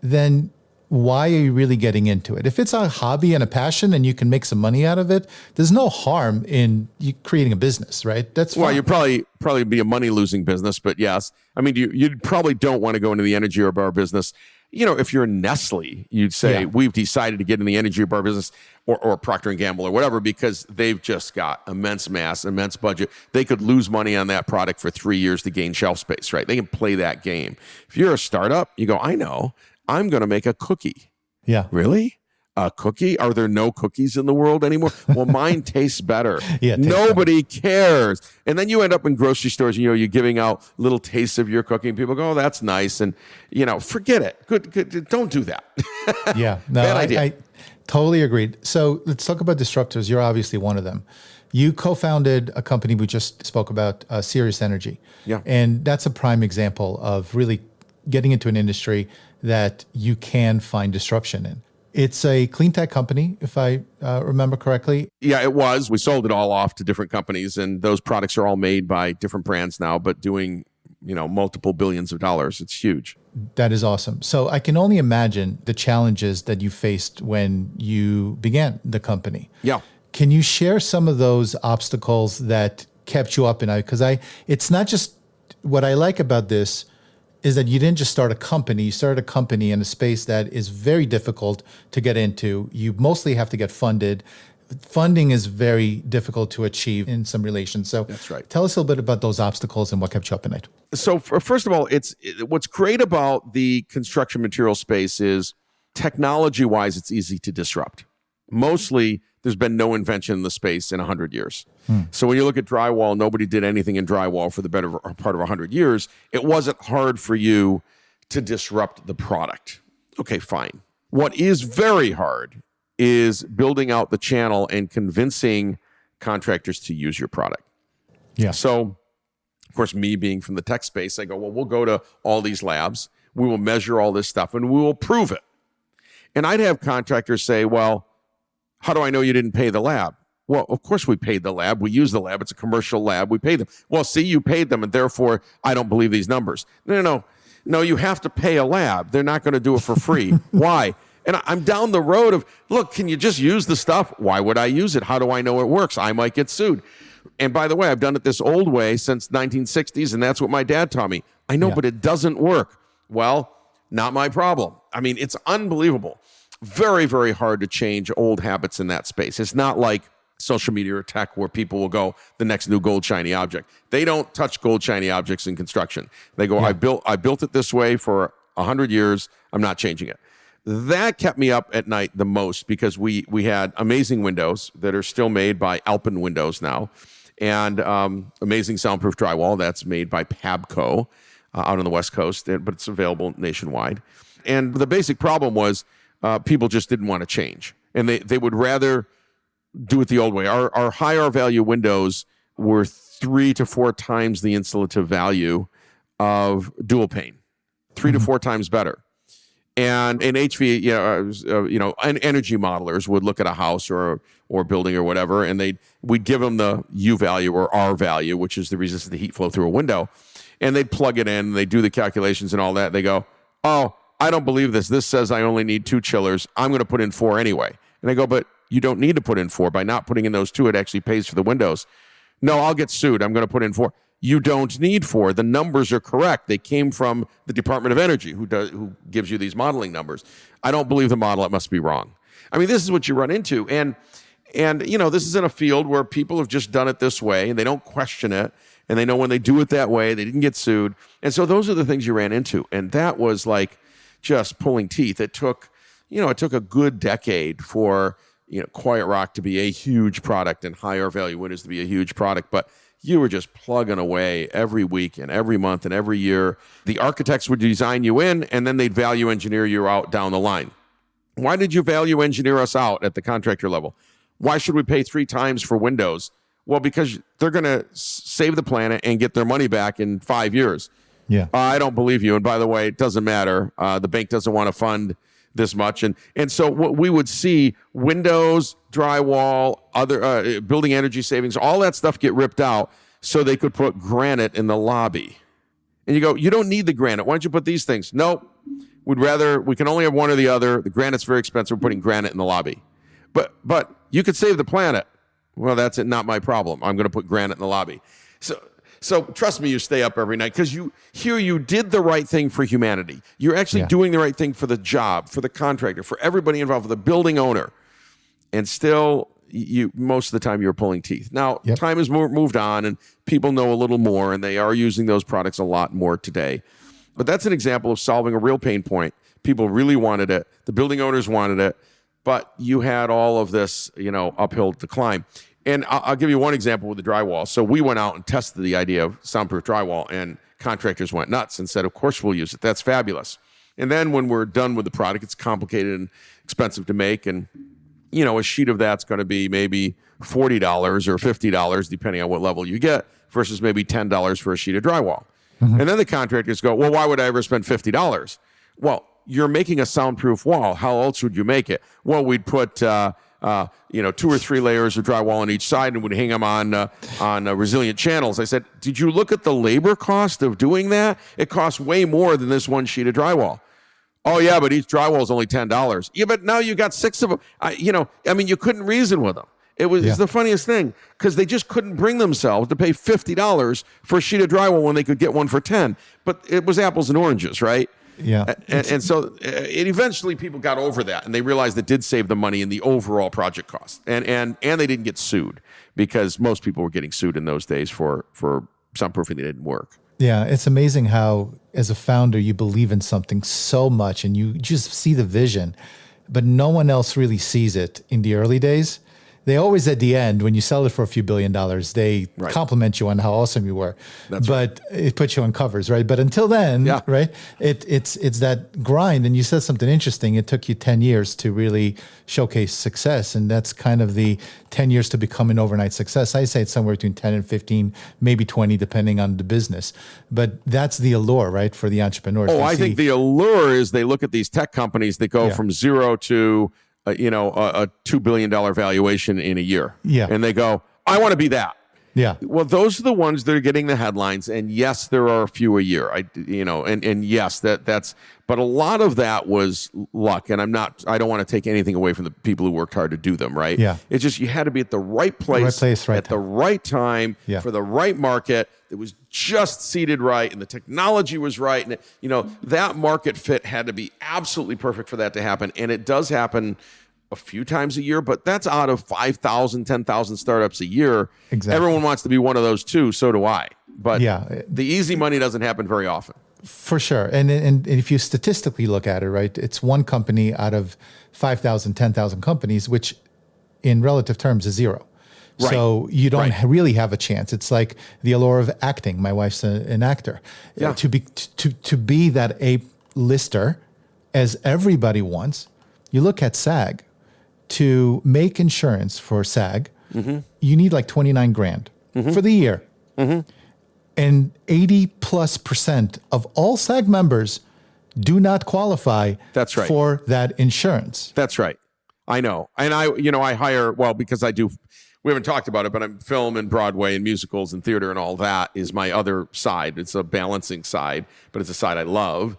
then why are you really getting into it? If it's a hobby and a passion and you can make some money out of it, there's no harm in you creating a business, right? That's fine. Well, you probably be a money-losing business, but yes. I mean, you probably don't want to go into the energy or bar business. If you're Nestle, you'd say, we've decided to get in the energy or bar business, or Procter & Gamble or whatever, because they've just got immense mass, immense budget. They could lose money on that product for 3 years to gain shelf space, right? They can play that game. If you're a startup, you go, I know, I'm going to make a cookie. Yeah. Really? A cookie? Are there no cookies in the world anymore? Well, mine tastes better. Nobody cares. And then you end up in grocery stores, you're giving out little tastes of your cooking. People go, oh, that's nice. And, forget it. Good. Don't do that. Bad idea. I totally agreed. So let's talk about disruptors. You're obviously one of them. You co-founded a company we just spoke about, Sirius Energy. Yeah. And that's a prime example of really getting into an industry that you can find disruption in. It's a clean tech company, if I remember correctly. Yeah, it was. We sold it all off to different companies, and those products are all made by different brands now, but doing, multiple billions of dollars. It's huge. That is awesome. So I can only imagine the challenges that you faced when you began the company. Yeah. Can you share some of those obstacles that kept you up at night? Because it's not just, what I like about this is that you didn't just start a company, you started a company in a space that is very difficult to get into. You mostly have to get funded. Funding is very difficult to achieve in some relations. So that's right. Tell us a little bit about those obstacles and what kept you up at night. So first of all, what's great about the construction material space is technology-wise, it's easy to disrupt. Mostly, there's been no invention in the space in 100 years. So when you look at drywall, nobody did anything in drywall for the better part of 100 years. It wasn't hard for you to disrupt the product. Okay, fine. What is very hard is building out the channel and convincing contractors to use your product. Yeah. So, of course, me being from the tech space, I go, well, we'll go to all these labs. We will measure all this stuff and we will prove it. And I'd have contractors say, well, how do I know you didn't pay the lab? Well, of course we paid the lab. We use the lab. It's a commercial lab. We paid them. Well, see, you paid them, and therefore I don't believe these numbers. No, you have to pay a lab. They're not going to do it for free. Why? And I'm down the road of, look, can you just use the stuff? Why would I use it? How do I know it works? I might get sued. And by the way, I've done it this old way since 1960s, and that's what my dad taught me. I know, but it doesn't work. Well, not my problem. I mean, it's unbelievable. Very, very hard to change old habits in that space. It's not like social media or tech where people will go the next new gold shiny object. They don't touch gold shiny objects in construction. They go, I built it this way for 100 years. I'm not changing it. That kept me up at night the most because we had amazing windows that are still made by Alpen Windows now, and amazing soundproof drywall that's made by Pabco out on the West Coast, but it's available nationwide. And the basic problem was people just didn't want to change, and they would rather do it the old way. Our high R value windows were 3 to 4 times the insulative value of dual pane, 3 to 4 times better. And in HV, energy modelers would look at a house or building or whatever, and we'd give them the U value or R value, which is the resistance to heat flow through a window, and they'd plug it in, they do the calculations and all that. They go, oh, I don't believe this. This says I only need 2 chillers. I'm going to put in 4 anyway. And I go, but you don't need to put in 4. By not putting in those 2, it actually pays for the windows. No, I'll get sued. I'm going to put in 4. You don't need 4. The numbers are correct. They came from the Department of Energy, who gives you these modeling numbers. I don't believe the model. It must be wrong. I mean, this is what you run into. And this is in a field where people have just done it this way, and they don't question it. And they know when they do it that way, they didn't get sued. And so those are the things you ran into. And that was like just pulling teeth. It took a good decade for Quiet Rock to be a huge product and higher value windows to be a huge product. But you were just plugging away every week and every month and every year. The architects would design you in, and then they'd value engineer you out down the line. Why did you value engineer us out at the contractor level? Why should we pay 3 times for windows? Well, because they're going to save the planet and get their money back in 5 years. Yeah. I don't believe you. And by the way, it doesn't matter. The bank doesn't want to fund this much. And so what we would see, windows, drywall, other building energy savings, all that stuff get ripped out so they could put granite in the lobby. And you go, you don't need the granite. Why don't you put these things? Nope. We can only have one or the other. The granite's very expensive. We're putting granite in the lobby. But you could save the planet. Well, that's it. Not my problem. I'm going to put granite in the lobby. So trust me, you stay up every night because you did the right thing for humanity. You're actually doing the right thing for the job, for the contractor, for everybody involved, for the building owner. And still, most of the time, you're pulling teeth. Now, time has moved on, and people know a little more, and they are using those products a lot more today. But that's an example of solving a real pain point. People really wanted it. The building owners wanted it. But you had all of this, uphill to climb. And I'll give you one example with the drywall. So we went out and tested the idea of soundproof drywall, and contractors went nuts and said, of course we'll use it. That's fabulous. And then when we're done with the product, it's complicated and expensive to make. And, a sheet of that's going to be maybe $40 or $50, depending on what level you get, versus maybe $10 for a sheet of drywall. Mm-hmm. And then the contractors go, well, why would I ever spend $50? Well, you're making a soundproof wall. How else would you make it? Well, we'd put 2 or 3 layers of drywall on each side, and would hang them on resilient channels. I said, did you look at the labor cost of doing that? It costs way more than this one sheet of drywall. Oh yeah, but each drywall is only $10. Yeah, but now you got 6 of them. You couldn't reason with them. It was the funniest thing because they just couldn't bring themselves to pay $50 for a sheet of drywall when they could get one for 10. But it was apples and oranges, right? Yeah. And so eventually people got over that, and they realized it did save them money in the overall project cost. And they didn't get sued because most people were getting sued in those days for soundproofing that didn't work. Yeah, it's amazing how, as a founder, you believe in something so much and you just see the vision. but no one else really sees it in the early days. They always, at the end, when you sell it for a few $1 billion, they compliment you on how awesome you were. But it puts you on covers, right? But until then, right, it's that grind. And you said something interesting. It took you 10 years to really showcase success. And that's kind of the 10 years to become an overnight success. I say it's somewhere between 10 and 15, maybe 20, depending on the business. But that's the allure, right, for the entrepreneurs. Oh, I think the allure is they look at these tech companies that go from zero to a $2 billion valuation in a year. Yeah. And they go, I want to be that. Yeah. Well, those are the ones that are getting the headlines. And yes, there are a few a year. And yes, that's, but a lot of that was luck. And I don't want to take anything away from the people who worked hard to do them, right? Yeah. It's just, you had to be at the right place, right at the right time for the right market. It was just seated right, and the technology was right. And, that market fit had to be absolutely perfect for that to happen. And it does happen a few times a year, but that's out of 5,000, 10,000 startups a year. Exactly. Everyone wants to be one of those too. So do I. But the easy money doesn't happen very often. For sure. And if you statistically look at it, right, it's one company out of 5,000, 10,000 companies, which in relative terms is zero. Right. So you don't really have a chance. It's like the allure of acting. My wife's an actor. Yeah. To be that A-lister, as everybody wants, you look at SAG. To make insurance for SAG, you need like 29 grand for the year. And 80+% of all SAG members do not qualify for that insurance. That's right. I know. And I hire, because we haven't talked about it, but I'm film and Broadway and musicals and theater and all that is my other side. It's a balancing side, but it's a side I love.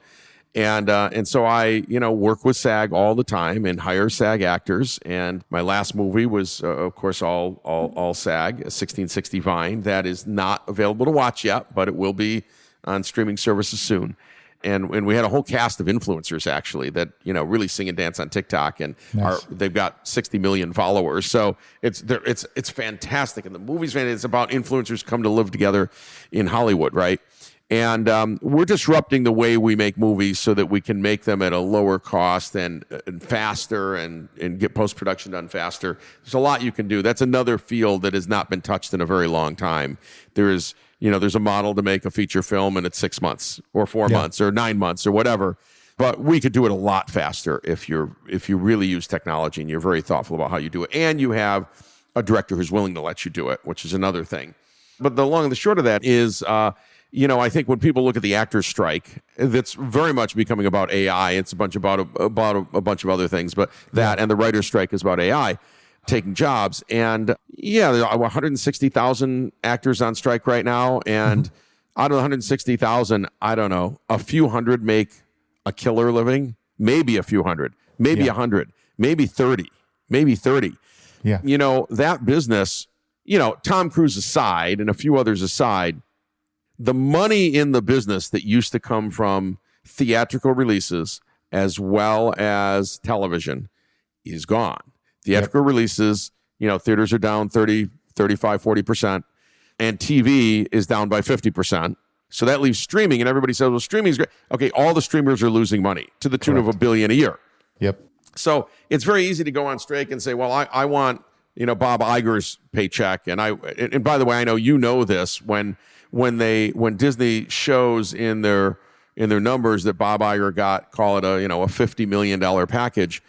And so I, work with SAG all the time and hire SAG actors. And my last movie was, of course, all SAG, 1660 Vine. That is not available to watch yet, but it will be on streaming services soon. And we had a whole cast of influencers actually that really sing and dance on TikTok, and they've got 60 million followers. So it's fantastic, and the movie's fantastic. It's about influencers come to live together in Hollywood, right? And we're disrupting the way we make movies so that we can make them at a lower cost and faster and get post-production done faster. There's a lot you can do. That's another field that has not been touched in a very long time. There's a model to make a feature film and it's 6 months or 4 months or 9 months or whatever. But we could do it a lot faster if you really use technology and you're very thoughtful about how you do it. And you have a director who's willing to let you do it, which is another thing. But the long and the short of that is... I think when people look at the actors' strike, that's very much becoming about AI. It's a bunch about a bunch of other things, but that and the writers' strike is about AI taking jobs. And there are 160,000 actors on strike right now, and out of the 160,000, I don't know, a few hundred make a killer living, maybe a few hundred, maybe 100, maybe 30. Yeah. That business, Tom Cruise aside and a few others aside, the money in the business that used to come from theatrical releases as well as television is gone. Theatrical releases, theaters are down 30, 35, 40%, and TV is down by 50%. So that leaves streaming, and everybody says, well, streaming is great. Okay, all the streamers are losing money to the tune of $1 billion a year. Yep. So it's very easy to go on strike and say, well, I want, Bob Iger's paycheck. And by the way, I know this when Disney shows in their numbers that Bob Iger got, call it a $50 million package.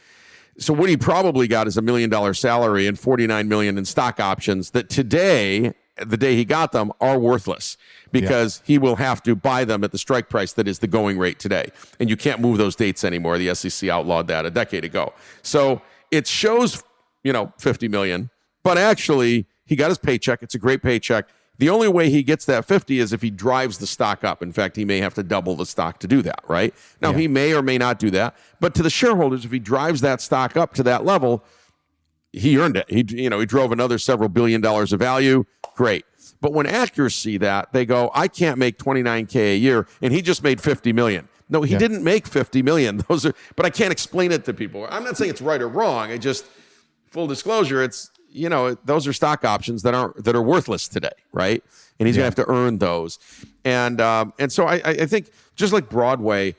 So what he probably got is $1 million salary and $49 million in stock options that today, the day he got them, are worthless because he will have to buy them at the strike price that is the going rate today. And you can't move those dates anymore. The SEC outlawed that a decade ago. So it shows, $50 million, but actually he got his paycheck. It's a great paycheck. The only way he gets that 50 is if he drives the stock up. In fact, he may have to double the stock to do that, right? Now, he may or may not do that. But to the shareholders, if he drives that stock up to that level, he earned it. He drove another several $1 billion of value. Great. But when actors see that, they go, I can't make $29K a year, and he just made $50 million. No, he didn't make $50 million. But I can't explain it to people. I'm not saying it's right or wrong. Full disclosure, it's, those are stock options that are worthless today, right? And he's gonna have to earn those. And so I think just like Broadway,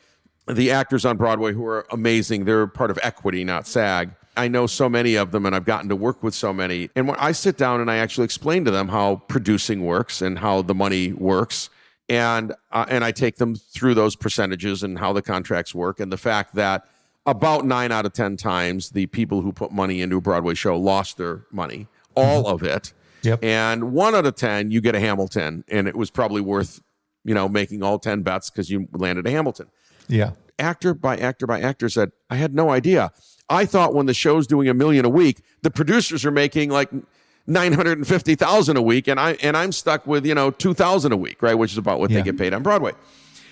the actors on Broadway who are amazing. They're part of Equity, not SAG. I know so many of them, and I've gotten to work with so many. And when I sit down and I actually explain to them how producing works and how the money works, and I take them through those percentages and how the contracts work, and the fact that about 9 out of 10 times the people who put money into a Broadway show lost their money, all of it. Yep. And 1 out of 10, you get a Hamilton, and it was probably worth, making all 10 bets because you landed a Hamilton. Yeah. Actor by actor by actor said, I had no idea. I thought when the show's doing $1 million a week, the producers are making like $950,000 a week, and I'm stuck with $2,000 a week, right, which is about what they get paid on Broadway.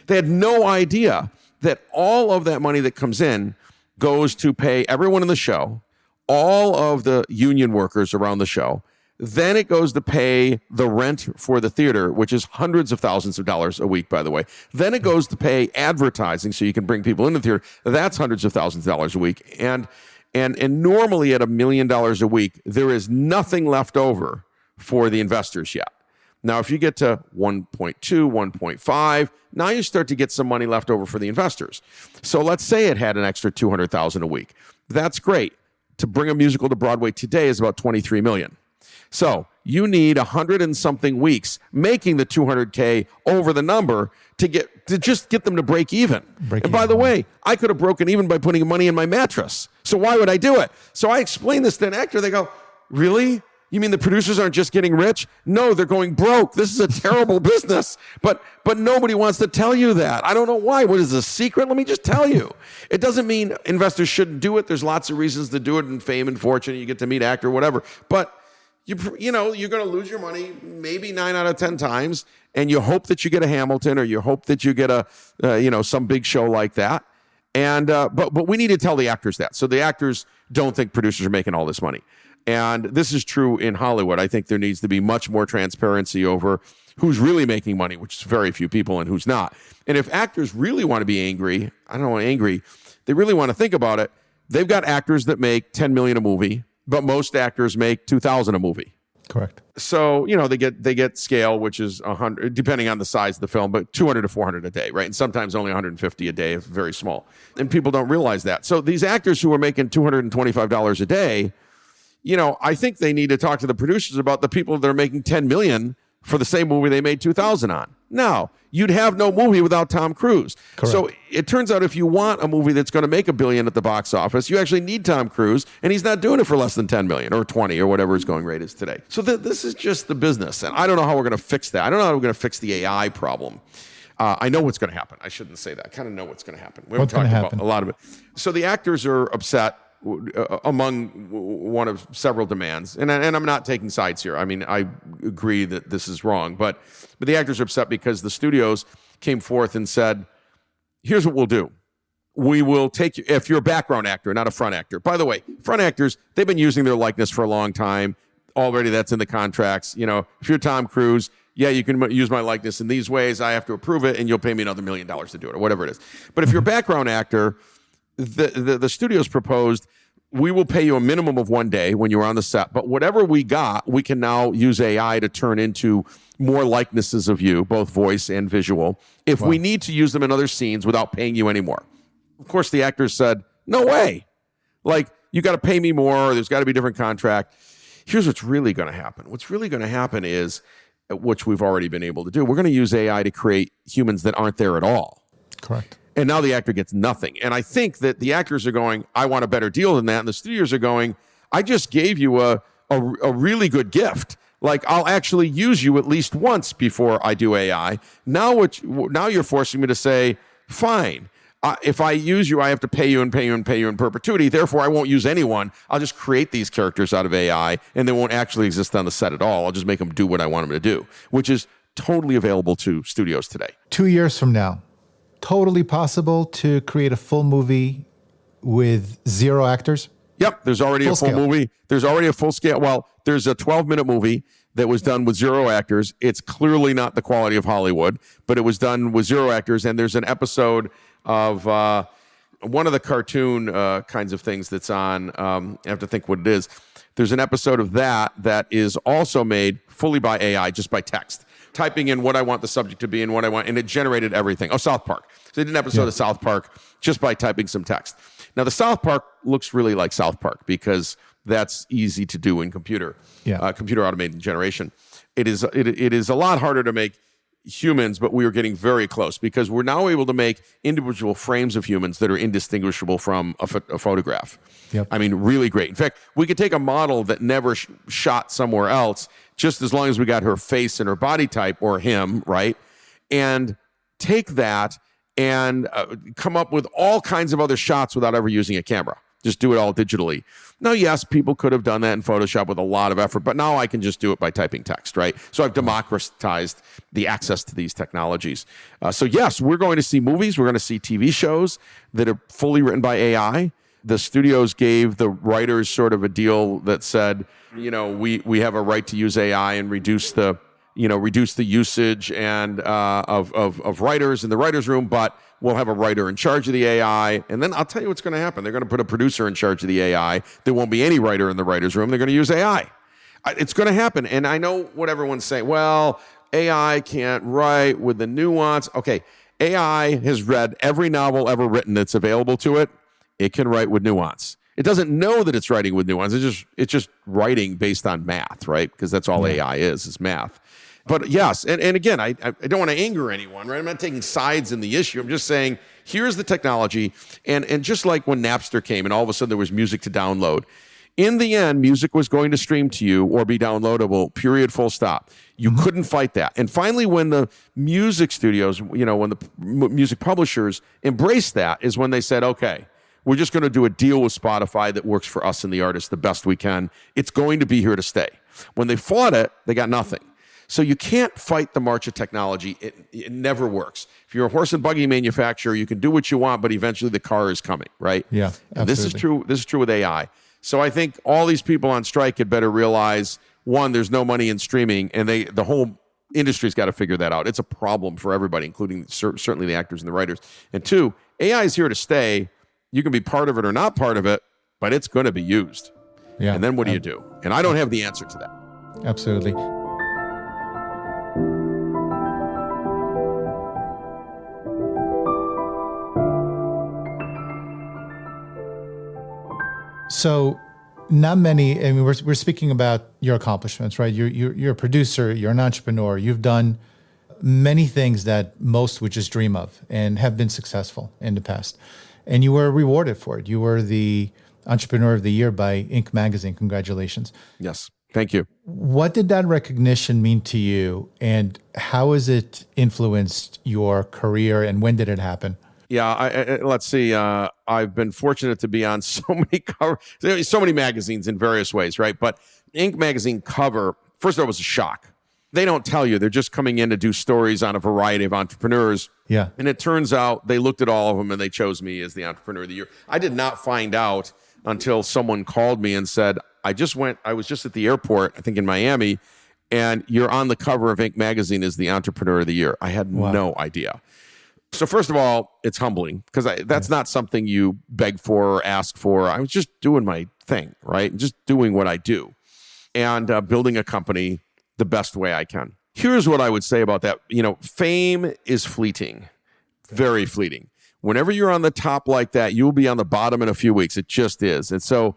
They had no idea that all of that money that comes in goes to pay everyone in the show, all of the union workers around the show. Then it goes to pay the rent for the theater, which is hundreds of thousands of dollars a week, by the way. Then it goes to pay advertising so you can bring people into the theater. That's hundreds of thousands of dollars a week. And normally at $1 million a week, there is nothing left over for the investors yet. Now, if you get to 1.2, 1.5, now you start to get some money left over for the investors. So let's say it had an extra $200,000 a week. That's great. To bring a musical to Broadway today is about $23 million. So you need 100 and something weeks making the $200K over the number to just get them to break even. By the way, I could have broken even by putting money in my mattress. So why would I do it? So I explain this to an actor. They go, really? You mean the producers aren't just getting rich? No, they're going broke. This is a terrible business. But nobody wants to tell you that. I don't know why. What is a secret? Let me just tell you. It doesn't mean investors shouldn't do it. There's lots of reasons to do it, and fame and fortune. You get to meet actor, whatever. But you're going to lose your money maybe 9 out of 10 times, and you hope that you get a Hamilton, or you hope that you get a some big show like that. And but we need to tell the actors that, so the actors don't think producers are making all this money. And this is true in Hollywood. I think there needs to be much more transparency over who's really making money, which is very few people, and who's not. And if actors really want to be angry, I don't want angry, they really want to think about it. They've got actors that make $10 million a movie, but most actors make $2,000 a movie. Correct. So, they get scale, which is 100, depending on the size of the film, but 200 to 400 a day, right? And sometimes only 150 a day, if very small. And people don't realize that. So these actors who are making $225 a day, I think they need to talk to the producers about the people that are making $10 million for the same movie they made $2,000 on. Now, you'd have no movie without Tom Cruise. Correct. So it turns out if you want a movie that's going to make $1 billion at the box office, you actually need Tom Cruise, and he's not doing it for less than $10 million or 20 or whatever his going rate is today. So this is just the business, and I don't know how we're going to fix that. I don't know how we're going to fix the AI problem. I know what's going to happen. I shouldn't say that. I kind of know what's going to happen. We haven't talked about a lot of it. So the actors are upset among one of several demands, and I'm not taking sides here. I mean, I agree that this is wrong, but the actors are upset because the studios came forth and said, here's what we'll do. We will take you, if you're a background actor, not a front actor. By the way, front actors, they've been using their likeness for a long time. Already that's in the contracts. If you're Tom Cruise, yeah, you can use my likeness in these ways. I have to approve it, and you'll pay me another $1 million to do it, or whatever it is. But if you're a background actor, the studios proposed, we will pay you a minimum of 1 day when you're on the set, but whatever we got, we can now use AI to turn into more likenesses of you, both voice and visual, if we need to use them in other scenes without paying you anymore. Of course, the actors said, no way. Like, you got to pay me more. There's got to be a different contract. Here's what's really going to happen. What's really going to happen is, which we've already been able to do, we're going to use AI to create humans that aren't there at all. Correct. And now the actor gets nothing. And I think that the actors are going, I want a better deal than that. And the studios are going, I just gave you a really good gift. Like, I'll actually use you at least once before I do AI. Now you're forcing me to say, fine. If I use you, I have to pay you and pay you and pay you in perpetuity. Therefore, I won't use anyone. I'll just create these characters out of AI, and they won't actually exist on the set at all. I'll just make them do what I want them to do, which is totally available to studios today. 2 years from now, totally possible to create a full movie with 0 actors? Yep, there's already a full movie. There's already a full scale. Well, there's a 12-minute movie that was done with 0 actors. It's clearly not the quality of Hollywood, but it was done with 0 actors. And there's an episode of one of the cartoon kinds of things that's on, I have to think what it is. There's an episode of that is also made fully by AI, just by text. Typing in what I want the subject to be and what I want, and it generated everything. Oh, South Park. So they did an episode of South Park just by typing some text. Now, the South Park looks really like South Park because that's easy to do in computer automated generation. It is a lot harder to make humans, but we are getting very close because we're now able to make individual frames of humans that are indistinguishable from a photograph. Yep. I mean, really great. In fact, we could take a model that never shot somewhere else, just as long as we got her face and her body type, or him, right? And take that and come up with all kinds of other shots without ever using a camera. Just do it all digitally. Now, yes, people could have done that in Photoshop with a lot of effort, but now I can just do it by typing text, right? So I've democratized the access to these technologies. So yes, we're going to see movies. We're going to see TV shows that are fully written by AI. The studios gave the writers sort of a deal that said, we have a right to use AI and reduce the usage and of writers in the writer's room, but we'll have a writer in charge of the AI. And then I'll tell you what's going to happen. They're going to put a producer in charge of the AI. There won't be any writer in the writer's room. They're going to use AI. It's going to happen. And I know what everyone's saying. Well, AI can't write with the nuance. Okay, AI has read every novel ever written that's available to it. It can write with nuance. It doesn't know that it's writing with nuance. It's just writing based on math, right? Because that's all AI is math. But yes, and again, I don't want to anger anyone, right? I'm not taking sides in the issue. I'm just saying, here's the technology. And just like when Napster came and all of a sudden there was music to download, in the end, music was going to stream to you or be downloadable, period, full stop. You couldn't fight that. And finally, when the music studios, when the music publishers embraced that, is when they said, okay, we're just going to do a deal with Spotify that works for us and the artists the best we can. It's going to be here to stay. When they fought it, they got nothing. So you can't fight the march of technology. It never works. If you're a horse and buggy manufacturer, you can do what you want, but eventually the car is coming, right? Yeah, and this is true. This is true with AI. So I think all these people on strike had better realize, one, there's no money in streaming, and the whole industry's got to figure that out. It's a problem for everybody, including certainly the actors and the writers. And two, AI is here to stay. You can be part of it or not part of it, but it's going to be used. Yeah. And then what do you do? And I don't have the answer to that. Absolutely. So not many, I mean, we're speaking about your accomplishments, right? You're a producer, you're an entrepreneur, you've done many things that most would just dream of and have been successful in the past. And you were rewarded for it. You were the Entrepreneur of the Year by Inc. magazine. Congratulations. Yes. Thank you. What did that recognition mean to you, and how has it influenced your career, and when did it happen? Yeah, let's see. I've been fortunate to be on so many magazines in various ways, right? But Inc. magazine cover, first of all, was a shock. They don't tell you. They're just coming in to do stories on a variety of entrepreneurs. Yeah. And it turns out they looked at all of them and they chose me as the Entrepreneur of the Year. I did not find out until someone called me and said, I was just at the airport, I think in Miami, and you're on the cover of Inc. magazine as the Entrepreneur of the Year. I had no idea. So first of all, it's humbling because that's not something you beg for or ask for. I was just doing my thing, right? Just doing what I do and building a company the best way I can. Here's what I would say about that. Fame is fleeting, very fleeting. Whenever you're on the top like that, you'll be on the bottom in a few weeks. It just is. And so,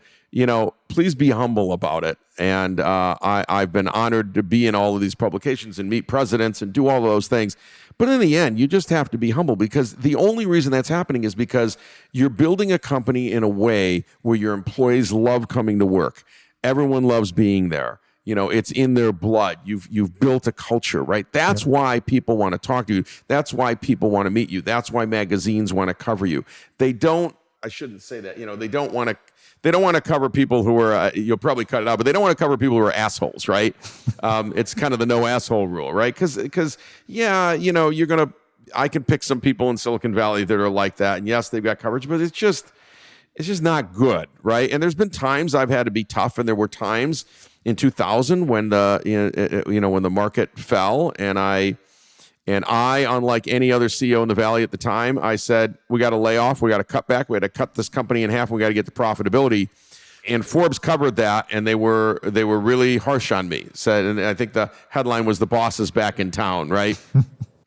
please be humble about it. And I've been honored to be in all of these publications and meet presidents and do all of those things. But in the end, you just have to be humble because the only reason that's happening is because you're building a company in a way where your employees love coming to work. Everyone loves being there. It's in their blood. You've built a culture, right? That's why people want to talk to you. That's why people want to meet you. That's why magazines want to cover you. I shouldn't say that. They don't want to cover people who are, you'll probably cut it out, but they don't want to cover people who are assholes, right? It's kind of the no asshole rule, right? Because I can pick some people in Silicon Valley that are like that. And yes, they've got coverage, but it's just not good, right? And there's been times I've had to be tough, and there were times in 2000 when the market fell, and I And I, unlike any other CEO in the Valley at the time, I said, we got to lay off, we got to cut back, we got to cut this company in half, we got to get to profitability. And Forbes covered that, and they were really harsh on me. Said, and I think the headline was "The Boss is Back in Town," right?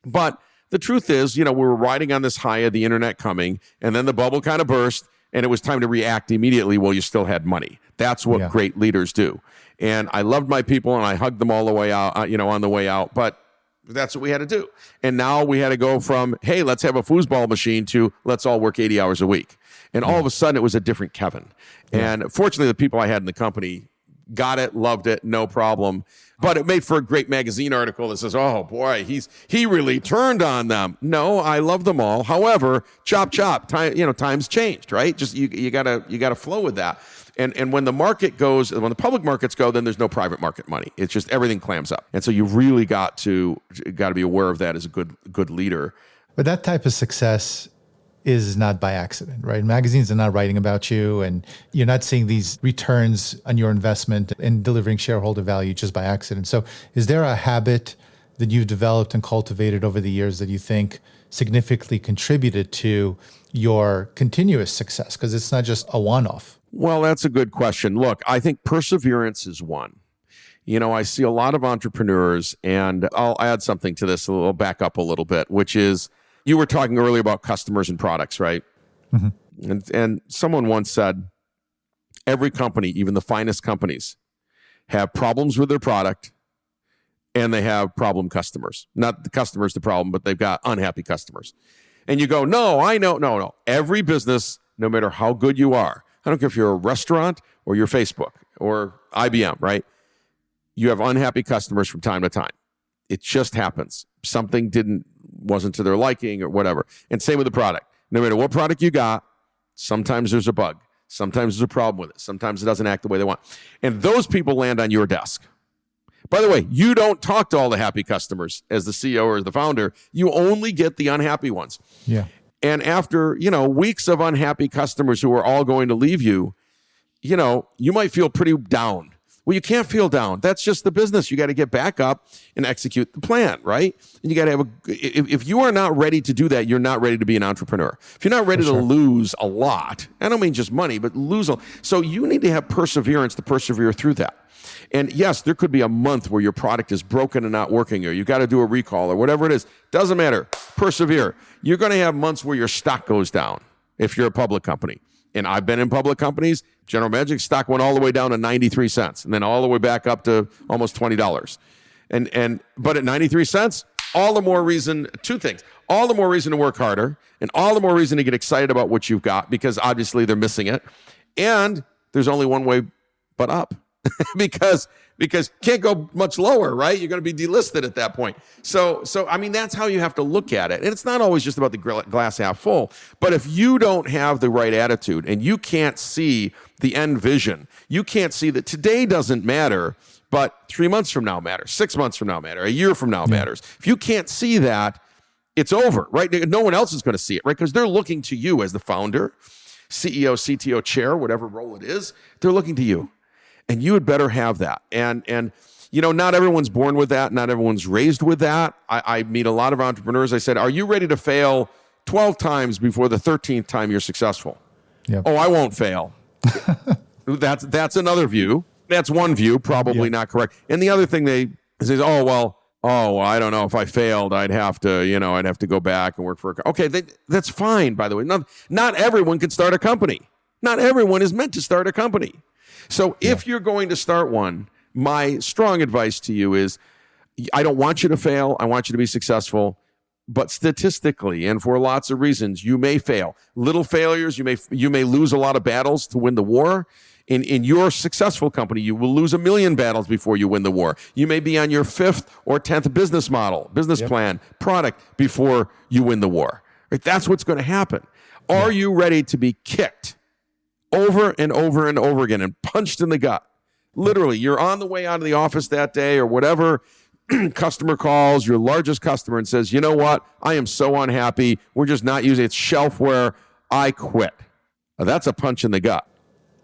But the truth is, we were riding on this high of the internet coming, and then the bubble kind of burst, and it was time to react immediately while you still had money. That's what great leaders do. And I loved my people, and I hugged them all the way out, on the way out. But that's what we had to do. And now we had to go from, hey, let's have a foosball machine to let's all work 80 hours a week. And all of a sudden, it was a different Kevin. And fortunately, the people I had in the company got it, loved it, no problem. But it made for a great magazine article that says, oh, boy, he really turned on them. No, I love them all. However, chop. Times changed, right? Just you gotta flow with that. And when the market goes, when the public markets go, then there's no private market money. It's just everything clams up. And so you really got to be aware of that as a good leader. But that type of success is not by accident, right? Magazines are not writing about you, and you're not seeing these returns on your investment and delivering shareholder value just by accident. So is there a habit that you've developed and cultivated over the years that you think significantly contributed to your continuous success? Because it's not just a one-off. Well, that's a good question. Look, I think perseverance is one. I see a lot of entrepreneurs, and I'll add something to this, I'll back up a little bit, which is, you were talking earlier about customers and products, right? Mm-hmm. And someone once said, every company, even the finest companies, have problems with their product, and they have problem customers. Not the customer's the problem, but they've got unhappy customers. And you go, no, I know. No. Every business, no matter how good you are, I don't care if you're a restaurant or you're Facebook or IBM, right? You have unhappy customers from time to time. It just happens. Something wasn't to their liking or whatever. And same with the product. No matter what product you got, sometimes there's a bug. Sometimes there's a problem with it. Sometimes it doesn't act the way they want. And those people land on your desk. By the way, you don't talk to all the happy customers as the CEO or the founder. You only get the unhappy ones. Yeah. And after, weeks of unhappy customers who are all going to leave you, you might feel pretty down. Well, you can't feel down. That's just the business. You got to get back up and execute the plan, right? And you got to have if you are not ready to do that, you're not ready to be an entrepreneur. If you're not ready to lose a lot, I don't mean just money, but so you need to have perseverance to persevere through that. And yes, there could be a month where your product is broken and not working, or you got to do a recall or whatever it is. Doesn't matter. Persevere. You're going to have months where your stock goes down if you're a public company. And I've been in public companies. General Magic stock went all the way down to 93 cents and then all the way back up to almost $20. But at 93 cents, all the more reason, two things, all the more reason to work harder and all the more reason to get excited about what you've got, because obviously they're missing it. And there's only one way but up. because can't go much lower, right? You're going to be delisted at that point. So I mean, that's how you have to look at it. And it's not always just about the glass half full, but if you don't have the right attitude and you can't see the end vision, you can't see that today doesn't matter, but 3 months from now matters, 6 months from now matters, a year from now matters. If you can't see that, it's over, right? No one else is going to see it, right? Because they're looking to you as the founder, CEO, CTO, chair, whatever role it is, they're looking to you. And you had better have that. And not everyone's born with that. Not everyone's raised with that. I meet a lot of entrepreneurs. I said, are you ready to fail 12 times before the 13th time you're successful? Yep. Oh, I won't fail. That's another view. That's one view, probably not correct. And the other thing they say, well, I don't know. If I failed, I'd have to go back and work for a company. Okay, that's fine, by the way. Not everyone can start a company. Not everyone is meant to start a company. So if you're going to start one, my strong advice to you is, I don't want you to fail. I want you to be successful. But statistically, and for lots of reasons, you may fail. Little failures, you may lose a lot of battles to win the war. In your successful company, you will lose 1 million battles before you win the war. You may be on your 5th or 10th business plan, product before you win the war. Right? That's what's going to happen. Are you ready to be kicked over and over and over again and punched in the gut? Literally, you're on the way out of the office that day or whatever, customer calls your largest customer and says, you know what? I am so unhappy. We're just not using it. It's shelfware. I quit. Now, that's a punch in the gut.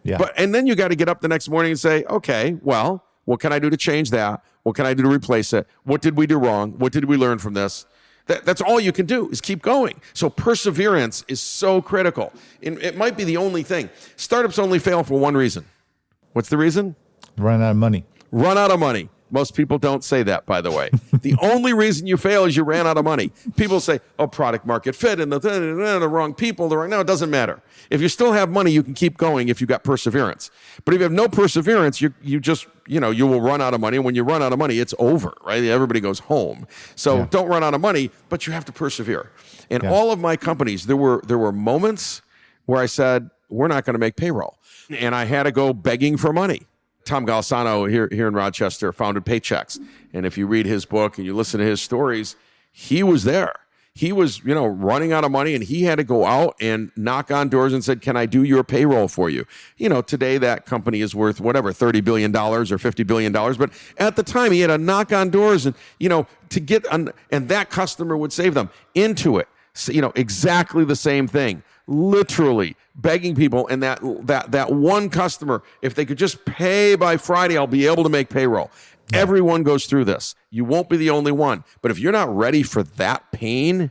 Yeah. And then you got to get up the next morning and say, okay, well, what can I do to change that? What can I do to replace it? What did we do wrong? What did we learn from this? That's all you can do is keep going. So perseverance is so critical. And it might be the only thing. Startups only fail for one reason. What's the reason? Run out of money. Run out of money. Most people don't say that, by the way. The only reason you fail is you ran out of money. People say, oh, product market fit and the wrong people. No, it doesn't matter. If you still have money, you can keep going if you've got perseverance. But if you have no perseverance, you will run out of money. And when you run out of money, it's over, right? Everybody goes home. So don't run out of money, but you have to persevere. And all of my companies, there were moments where I said, we're not going to make payroll. And I had to go begging for money. Tom Golisano here in Rochester founded Paychecks. And if you read his book and you listen to his stories, he was there. He was, running out of money, and he had to go out and knock on doors and said, can I do your payroll for you? Today that company is worth whatever, $30 billion or $50 billion. But at the time he had to knock on doors and, to get on, and that customer would save them. Intuit, exactly the same thing. Literally begging people, and that one customer, if they could just pay by Friday, I'll be able to make payroll. Yeah. Everyone goes through this. You won't be the only one. But if you're not ready for that pain,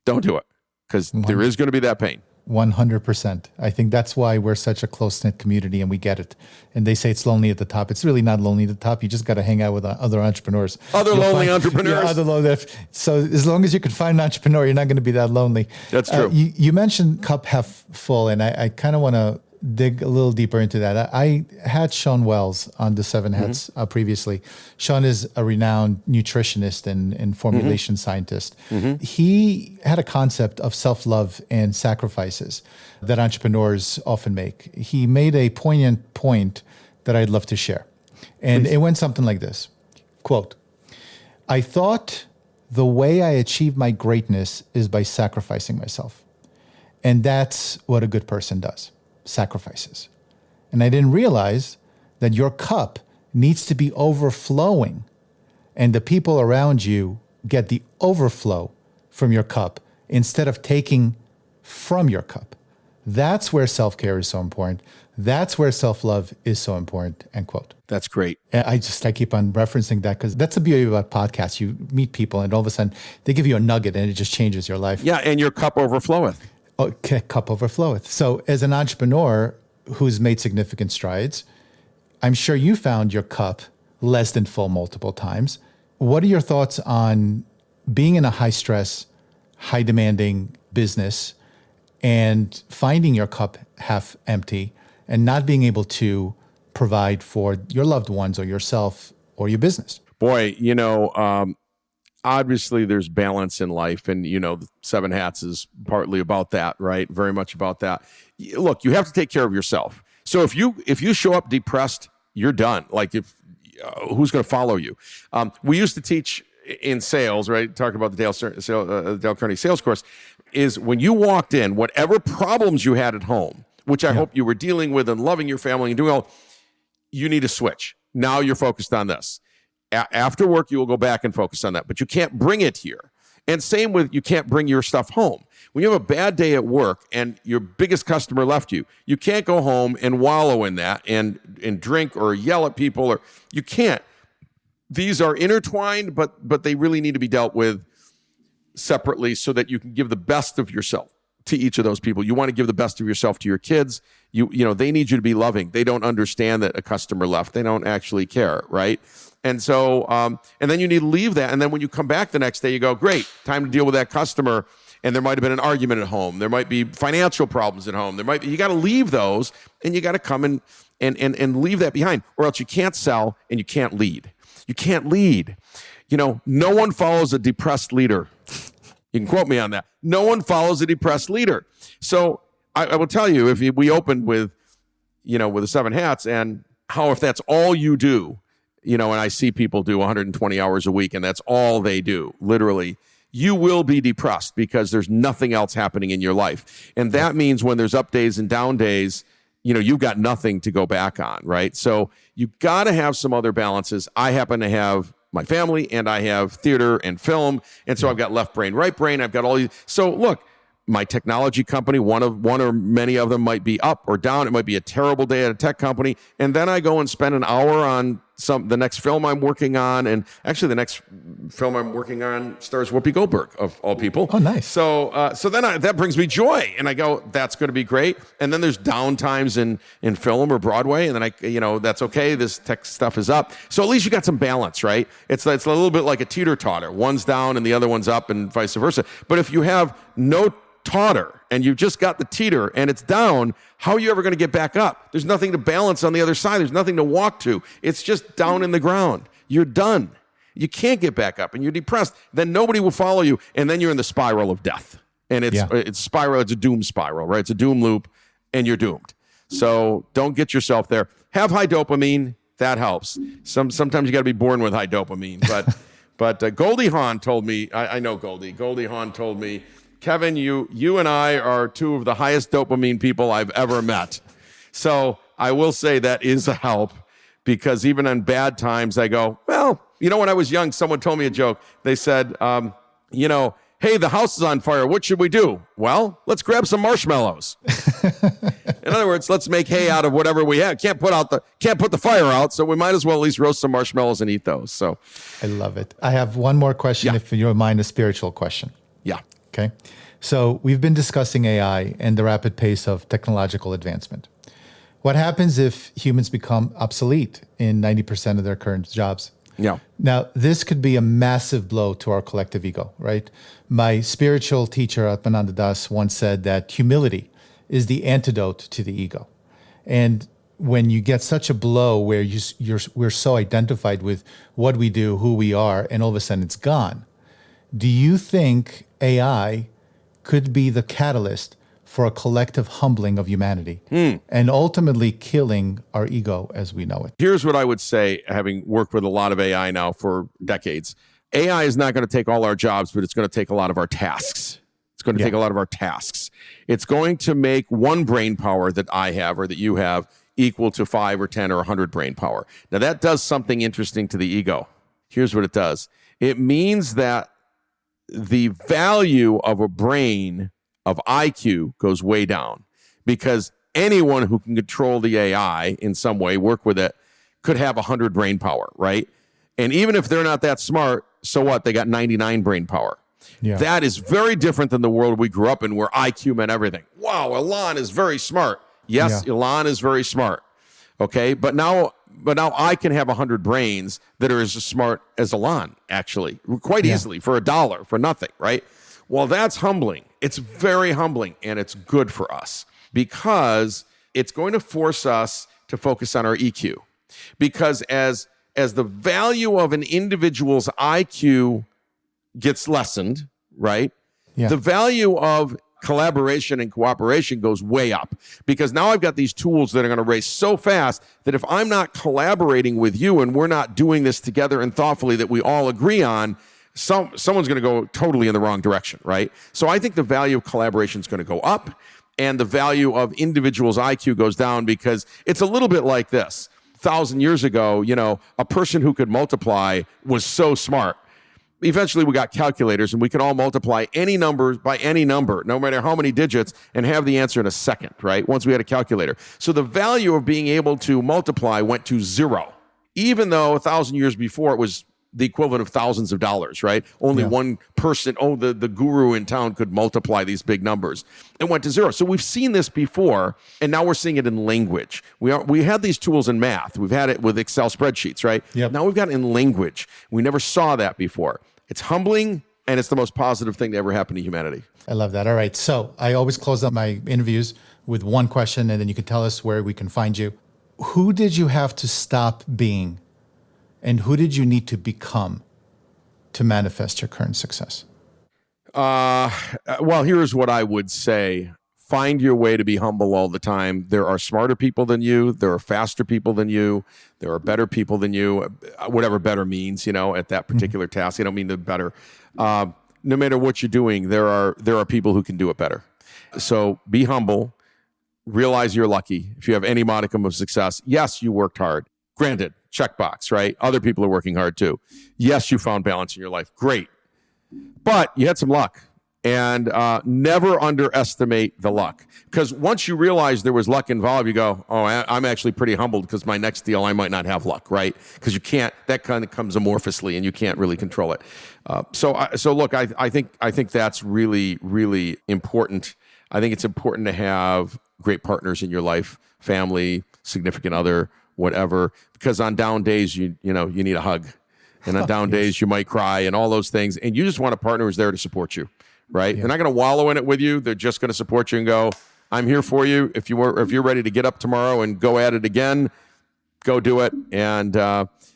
don't do it, because there is going to be that pain. 100%. I think that's why we're such a close-knit community, and we get it. And they say it's lonely at the top. It's really not lonely at the top. You just got to hang out with other entrepreneurs. Entrepreneurs. So as long as you can find an entrepreneur, you're not going to be that lonely. That's true. You mentioned cup half full, and I kind of want to dig a little deeper into that. I had Sean Wells on the Seven Hats previously. Sean is a renowned nutritionist and formulation scientist. He had a concept of self-love and sacrifices that entrepreneurs often make. He made a poignant point that I'd love to share. And it went something like this. Quote, I thought the way I achieve my greatness is by sacrificing myself. And that's what a good person does. Sacrifices. And I didn't realize that your cup needs to be overflowing, and the people around you get the overflow from your cup instead of taking from your cup. That's where self-care is so important. That's where self-love is so important, end quote. That's great. I keep on referencing that because that's the beauty about podcasts. You meet people and all of a sudden they give you a nugget and it just changes your life. Yeah, and your cup overfloweth. Okay, cup overfloweth. So as an entrepreneur who's made significant strides, I'm sure you found your cup less than full multiple times. What are your thoughts on being in a high stress, high demanding business and finding your cup half empty and not being able to provide for your loved ones or yourself or your business? Boy, obviously there's balance in life, and the Seven Hats is partly about that, right? Very much about that. Look, you have to take care of yourself. So if you show up depressed, you're done. Like who's going to follow you? We used to teach in sales, right? Talking about the Dale Carnegie sales course, is when you walked in, whatever problems you had at home, which I hope you were dealing with and loving your family and doing all, you need to switch. Now you're focused on this. After work, you will go back and focus on that, but you can't bring it here. And same with, you can't bring your stuff home. When you have a bad day at work and your biggest customer left you, you can't go home and wallow in that and drink or yell at people, or you can't. These are intertwined, but they really need to be dealt with separately so that you can give the best of yourself to each of those people. You want to give the best of yourself to your kids. They need you to be loving. They don't understand that a customer left. They don't actually care, right? And so, and then you need to leave that. And then when you come back the next day, you go, great, time to deal with that customer. And there might have been an argument at home. There might be financial problems at home. You got to leave those, and you got to come and leave that behind, or else you can't sell and you can't lead. You can't lead. No one follows a depressed leader. You can quote me on that. No one follows a depressed leader. So I will tell you, if we opened with the Seven Hats, and how if that's all you do, and I see people do 120 hours a week and that's all they do, literally, you will be depressed because there's nothing else happening in your life. And that means when there's up days and down days, you've got nothing to go back on, right? So you got to have some other balances. I happen to have my family, and I have theater and film. And so I've got left brain, right brain. I've got all these. So look, my technology company, one or many of them might be up or down. It might be a terrible day at a tech company. And then I go and spend an hour on the next film I'm working on, and actually the next film I'm working on stars Whoopi Goldberg of all people. Oh, nice. So then that brings me joy, and I go, that's going to be great. And then there's down times in film or Broadway, and then that's okay. This tech stuff is up, so at least you got some balance, right? It's a little bit like a teeter-totter. One's down and the other one's up, and vice versa. But if you have no totter and you've just got the teeter and it's down, how are you ever going to get back up? There's nothing to balance on the other side. There's nothing to walk to. It's just down in the ground. You're done. You can't get back up and you're depressed. Then nobody will follow you, and then you're in the spiral of death. And it's a doom spiral, right? It's a doom loop, and you're doomed. So don't get yourself there. Have high dopamine. That helps. Sometimes you got to be born with high dopamine. But Goldie Hawn told me, I know Goldie. Goldie Hawn told me, Kevin, you and I are two of the highest dopamine people I've ever met. So I will say that is a help, because even on bad times, I go, well, when I was young, someone told me a joke. They said, hey, the house is on fire. What should we do? Well, let's grab some marshmallows. In other words, let's make hay out of whatever we have. Can't put the fire out, so we might as well at least roast some marshmallows and eat those. So I love it. I have one more question, if you don't mind, a spiritual question. Yeah. Okay. So we've been discussing AI and the rapid pace of technological advancement. What happens if humans become obsolete in 90% of their current jobs? Yeah. Now, this could be a massive blow to our collective ego, right? My spiritual teacher, Atmananda Das, once said that humility is the antidote to the ego. And when you get such a blow where we're so identified with what we do, who we are, and all of a sudden it's gone, do you think AI could be the catalyst for a collective humbling of humanity and ultimately killing our ego as we know it? Here's what I would say, having worked with a lot of AI now for decades. AI is not going to take all our jobs, but it's going to take a lot of our tasks. It's going to take a lot of our tasks. It's going to make one brain power that I have or that you have equal to 5 or 10 or 100 brain power. Now, that does something interesting to the ego. Here's what it does. It means that the value of a brain of IQ goes way down, because anyone who can control the AI in some way, work with it, could have 100 brain power, right? And even if they're not that smart, so what? They got 99 brain power. Yeah. That is very different than the world we grew up in, where IQ meant everything. Wow, Elon is very smart. Yes, Elon is very smart. Okay, but now I can have 100 brains that are as smart as Elon, actually, quite easily, for $1, for nothing, right? Well, that's humbling. It's very humbling, and it's good for us, because it's going to force us to focus on our EQ. Because as the value of an individual's IQ gets lessened, right? Yeah. The value of collaboration and cooperation goes way up, because now I've got these tools that are going to race so fast that if I'm not collaborating with you and we're not doing this together and thoughtfully that we all agree on, someone's going to go totally in the wrong direction, right? So I think the value of collaboration is going to go up, and the value of individuals' IQ goes down, because it's a little bit like this. 1,000 years ago, a person who could multiply was so smart. Eventually, we got calculators, and we could all multiply any number by any number, no matter how many digits, and have the answer in a second, right? Once we had a calculator. So the value of being able to multiply went to 0, even though 1,000 years before it was the equivalent of thousands of dollars, right? Only one person, the guru in town could multiply these big numbers. It went to 0. So we've seen this before, and now we're seeing it in language. We had these tools in math. We've had it with Excel spreadsheets, right? Yep. Now we've got it in language. We never saw that before. It's humbling, and it's the most positive thing to ever happen to humanity. I love that. All right. So I always close up my interviews with one question, and then you can tell us where we can find you. Who did you have to stop being? And who did you need to become to manifest your current success? Well, here's what I would say. Find your way to be humble all the time. There are smarter people than you. There are faster people than you. There are better people than you, whatever better means, at that particular task. I don't mean the better. No matter what you're doing, there are people who can do it better. So be humble. Realize you're lucky. If you have any modicum of success, yes, you worked hard. Granted, checkbox, right? Other people are working hard too. Yes, you found balance in your life. Great. But you had some luck. And never underestimate the luck. Because once you realize there was luck involved, you go, oh, I'm actually pretty humbled because my next deal, I might not have luck, right? Because you can't, that kind of comes amorphously and you can't really control it. So look, I think that's really, really important. I think it's important to have great partners in your life, family, significant other, whatever, because on down days, you need a hug. And on down days, you might cry and all those things. And you just want a partner who's there to support you. Right? Yeah. They're not going to wallow in it with you. They're just going to support you and go, I'm here for you. If you're ready to get up tomorrow and go at it again, go do it. And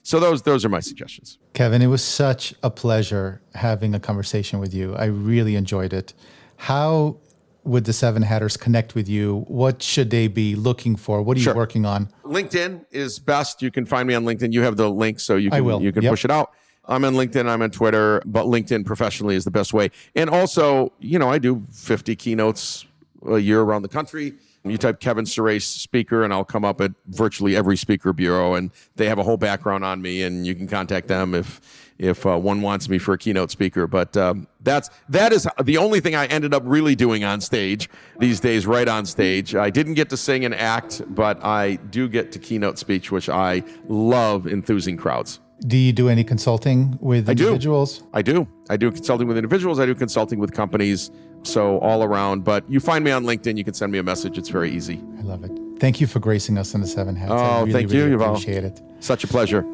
so those are my suggestions. Kevin, it was such a pleasure having a conversation with you. I really enjoyed it. How would the Seven Hatters connect with you? What should they be looking for? What are you working on? LinkedIn is best. You can find me on LinkedIn. You have the link, so you can push it out. I'm on LinkedIn, I'm on Twitter, but LinkedIn professionally is the best way. And also, I do 50 keynotes a year around the country. You type Kevin Surace speaker, and I'll come up at virtually every speaker bureau, and they have a whole background on me, and you can contact them if one wants me for a keynote speaker. But that is the only thing I ended up really doing on stage these days, right on stage. I didn't get to sing and act, but I do get to keynote speech, which I love enthusing crowds. Do you do any consulting with individuals? I do consulting with individuals. I do consulting with companies. So all around. But you find me on LinkedIn. You can send me a message. It's very easy. I love it. Thank you for gracing us in the Seven Hats. Oh, thank you, Yuval. Appreciate it. Such a pleasure.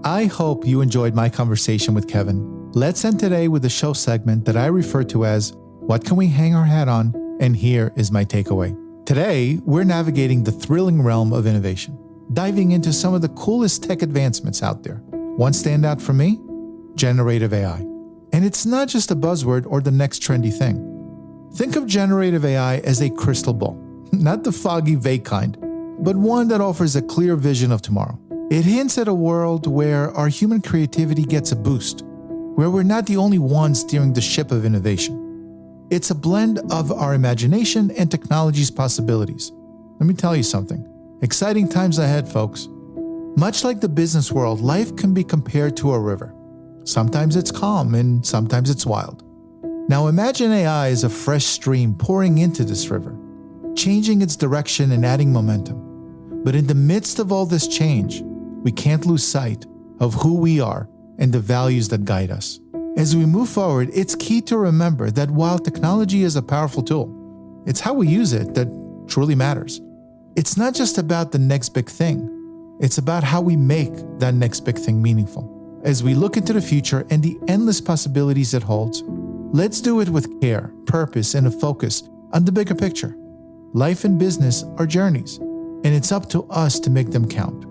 I hope you enjoyed my conversation with Kevin. Let's end today with a show segment that I refer to as What Can We Hang Our Hat On? And here is my takeaway. Today, we're navigating the thrilling realm of innovation, diving into some of the coolest tech advancements out there. One standout for me, generative AI. And it's not just a buzzword or the next trendy thing. Think of generative AI as a crystal ball, not the foggy, vague kind, but one that offers a clear vision of tomorrow. It hints at a world where our human creativity gets a boost, where we're not the only ones steering the ship of innovation. It's a blend of our imagination and technology's possibilities. Let me tell you something. Exciting times ahead, folks. Much like the business world, life can be compared to a river. Sometimes it's calm and sometimes it's wild. Now imagine AI as a fresh stream pouring into this river, changing its direction and adding momentum. But in the midst of all this change, we can't lose sight of who we are and the values that guide us. As we move forward, it's key to remember that while technology is a powerful tool, it's how we use it that truly matters. It's not just about the next big thing. It's about how we make that next big thing meaningful. As we look into the future and the endless possibilities it holds, let's do it with care, purpose, and a focus on the bigger picture. Life and business are journeys, and it's up to us to make them count.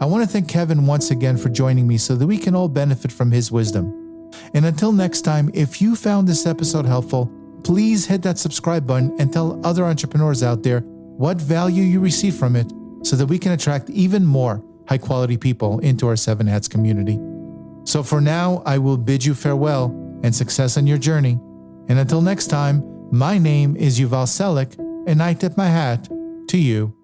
I want to thank Kevin once again for joining me so that we can all benefit from his wisdom. And until next time, if you found this episode helpful, please hit that subscribe button and tell other entrepreneurs out there what value you receive from it, so that we can attract even more high-quality people into our Seven Hats community. So for now, I will bid you farewell and success on your journey. And until next time, my name is Yuval Selik, and I tip my hat to you.